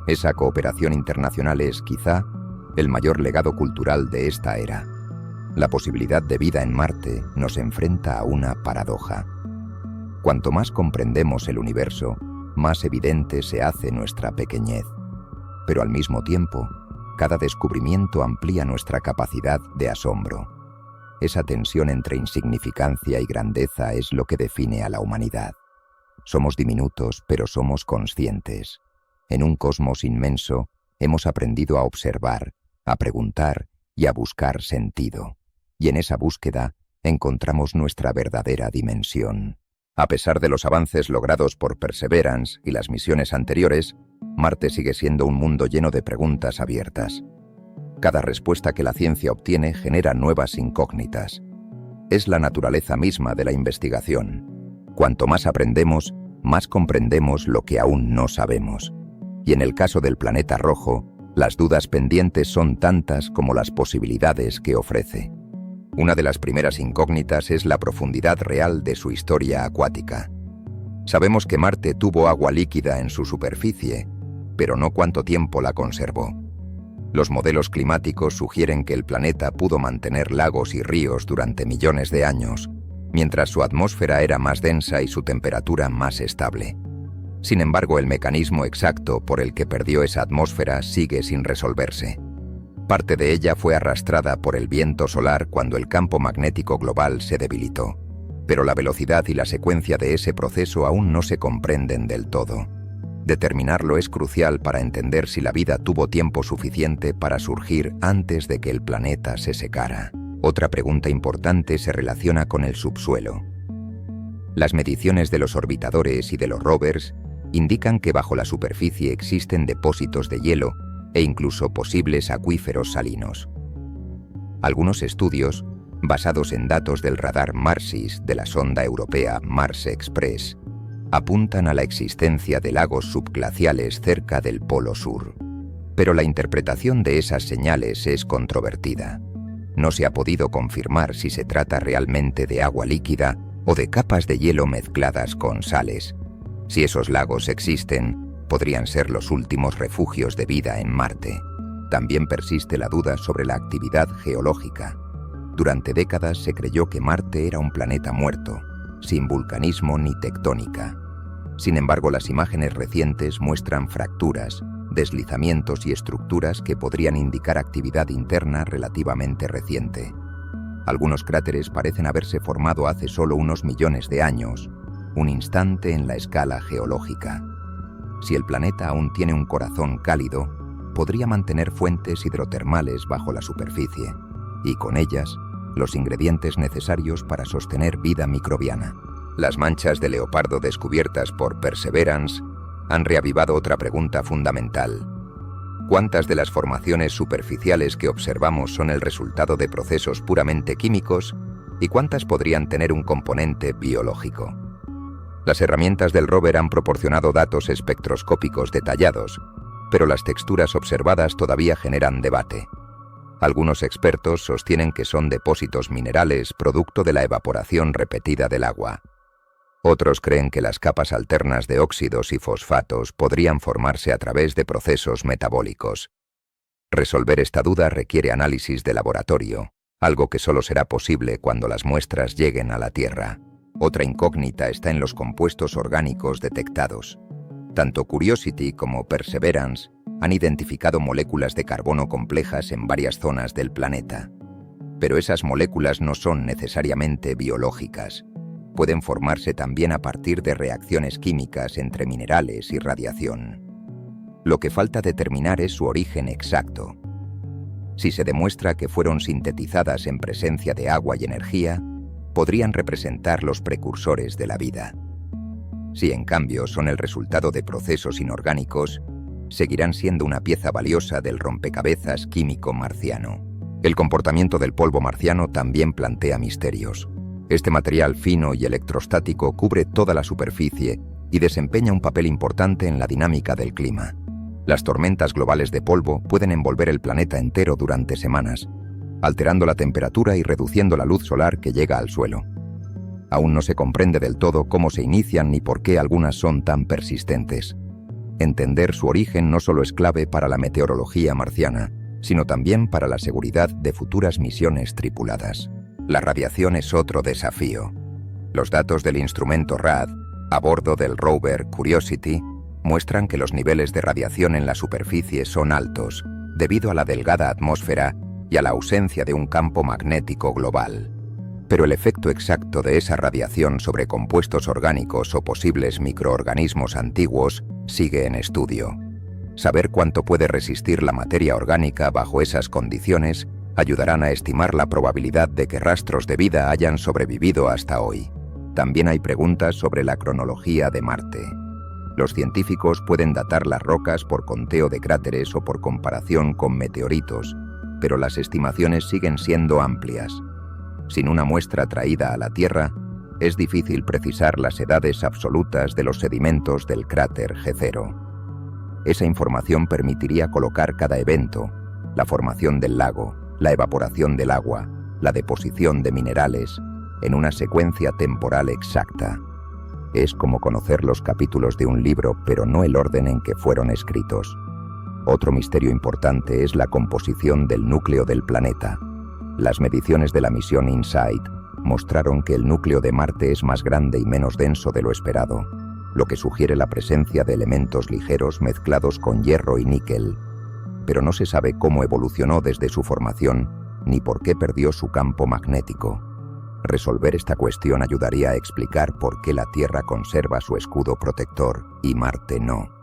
Esa cooperación internacional es, quizá, el mayor legado cultural de esta era. La posibilidad de vida en Marte nos enfrenta a una paradoja. Cuanto más comprendemos el universo, más evidente se hace nuestra pequeñez. Pero al mismo tiempo, cada descubrimiento amplía nuestra capacidad de asombro. Esa tensión entre insignificancia y grandeza es lo que define a la humanidad. Somos diminutos, pero somos conscientes. En un cosmos inmenso, hemos aprendido a observar, a preguntar y a buscar sentido. y en esa búsqueda encontramos nuestra verdadera dimensión. A pesar de los avances logrados por Perseverance y las misiones anteriores, Marte sigue siendo un mundo lleno de preguntas abiertas. Cada respuesta que la ciencia obtiene genera nuevas incógnitas. Es la naturaleza misma de la investigación. Cuanto más aprendemos, más comprendemos lo que aún no sabemos. Y en el caso del planeta rojo, las dudas pendientes son tantas como las posibilidades que ofrece. Una de las primeras incógnitas es la profundidad real de su historia acuática. Sabemos que Marte tuvo agua líquida en su superficie, pero no cuánto tiempo la conservó. Los modelos climáticos sugieren que el planeta pudo mantener lagos y ríos durante millones de años, mientras su atmósfera era más densa y su temperatura más estable. Sin embargo, el mecanismo exacto por el que perdió esa atmósfera sigue sin resolverse. Parte de ella fue arrastrada por el viento solar cuando el campo magnético global se debilitó, pero la velocidad y la secuencia de ese proceso aún no se comprenden del todo. Determinarlo es crucial para entender si la vida tuvo tiempo suficiente para surgir antes de que el planeta se secara. Otra pregunta importante se relaciona con el subsuelo. Las mediciones de los orbitadores y de los rovers indican que bajo la superficie existen depósitos de hielo e incluso posibles acuíferos salinos. Algunos estudios, basados en datos del radar MARSIS de la sonda europea Mars Express, apuntan a la existencia de lagos subglaciales cerca del Polo Sur. Pero la interpretación de esas señales es controvertida. No se ha podido confirmar si se trata realmente de agua líquida o de capas de hielo mezcladas con sales. Si esos lagos existen, podrían ser los últimos refugios de vida en Marte. También persiste la duda sobre la actividad geológica. Durante décadas se creyó que Marte era un planeta muerto, sin vulcanismo ni tectónica. Sin embargo, las imágenes recientes muestran fracturas, deslizamientos y estructuras que podrían indicar actividad interna relativamente reciente. Algunos cráteres parecen haberse formado hace solo unos millones de años, un instante en la escala geológica. Si el planeta aún tiene un corazón cálido, podría mantener fuentes hidrotermales bajo la superficie, y con ellas, los ingredientes necesarios para sostener vida microbiana. Las manchas de leopardo descubiertas por Perseverance han reavivado otra pregunta fundamental. ¿Cuántas de las formaciones superficiales que observamos son el resultado de procesos puramente químicos y cuántas podrían tener un componente biológico? Las herramientas del rover han proporcionado datos espectroscópicos detallados, pero las texturas observadas todavía generan debate. Algunos expertos sostienen que son depósitos minerales producto de la evaporación repetida del agua. Otros creen que las capas alternas de óxidos y fosfatos podrían formarse a través de procesos metabólicos. Resolver esta duda requiere análisis de laboratorio, algo que solo será posible cuando las muestras lleguen a la Tierra. Otra incógnita está en los compuestos orgánicos detectados. Tanto Curiosity como Perseverance han identificado moléculas de carbono complejas en varias zonas del planeta. Pero esas moléculas no son necesariamente biológicas. Pueden formarse también a partir de reacciones químicas entre minerales y radiación. Lo que falta determinar es su origen exacto. Si se demuestra que fueron sintetizadas en presencia de agua y energía, podrían representar los precursores de la vida. Si en cambio son el resultado de procesos inorgánicos, seguirán siendo una pieza valiosa del rompecabezas químico marciano. El comportamiento del polvo marciano también plantea misterios. Este material fino y electrostático cubre toda la superficie y desempeña un papel importante en la dinámica del clima. Las tormentas globales de polvo pueden envolver el planeta entero durante semanas, alterando la temperatura y reduciendo la luz solar que llega al suelo. Aún no se comprende del todo cómo se inician ni por qué algunas son tan persistentes. Entender su origen no solo es clave para la meteorología marciana, sino también para la seguridad de futuras misiones tripuladas. La radiación es otro desafío. Los datos del instrumento RAD, a bordo del rover Curiosity, muestran que los niveles de radiación en la superficie son altos, debido a la delgada atmósfera y a la ausencia de un campo magnético global. Pero el efecto exacto de esa radiación sobre compuestos orgánicos o posibles microorganismos antiguos sigue en estudio. Saber cuánto puede resistir la materia orgánica bajo esas condiciones Ayudarán a estimar la probabilidad de que rastros de vida hayan sobrevivido hasta hoy. También hay preguntas sobre la cronología de Marte. Los científicos pueden datar las rocas por conteo de cráteres o por comparación con meteoritos, pero las estimaciones siguen siendo amplias. Sin una muestra traída a la Tierra, es difícil precisar las edades absolutas de los sedimentos del cráter G0. Esa información permitiría colocar cada evento, la formación del lago, la evaporación del agua, la deposición de minerales, en una secuencia temporal exacta. Es como conocer los capítulos de un libro, pero no el orden en que fueron escritos. Otro misterio importante es la composición del núcleo del planeta. Las mediciones de la misión InSight mostraron que el núcleo de Marte es más grande y menos denso de lo esperado, lo que sugiere la presencia de elementos ligeros mezclados con hierro y níquel. Pero no se sabe cómo evolucionó desde su formación, ni por qué perdió su campo magnético. Resolver esta cuestión ayudaría a explicar por qué la Tierra conserva su escudo protector y Marte no.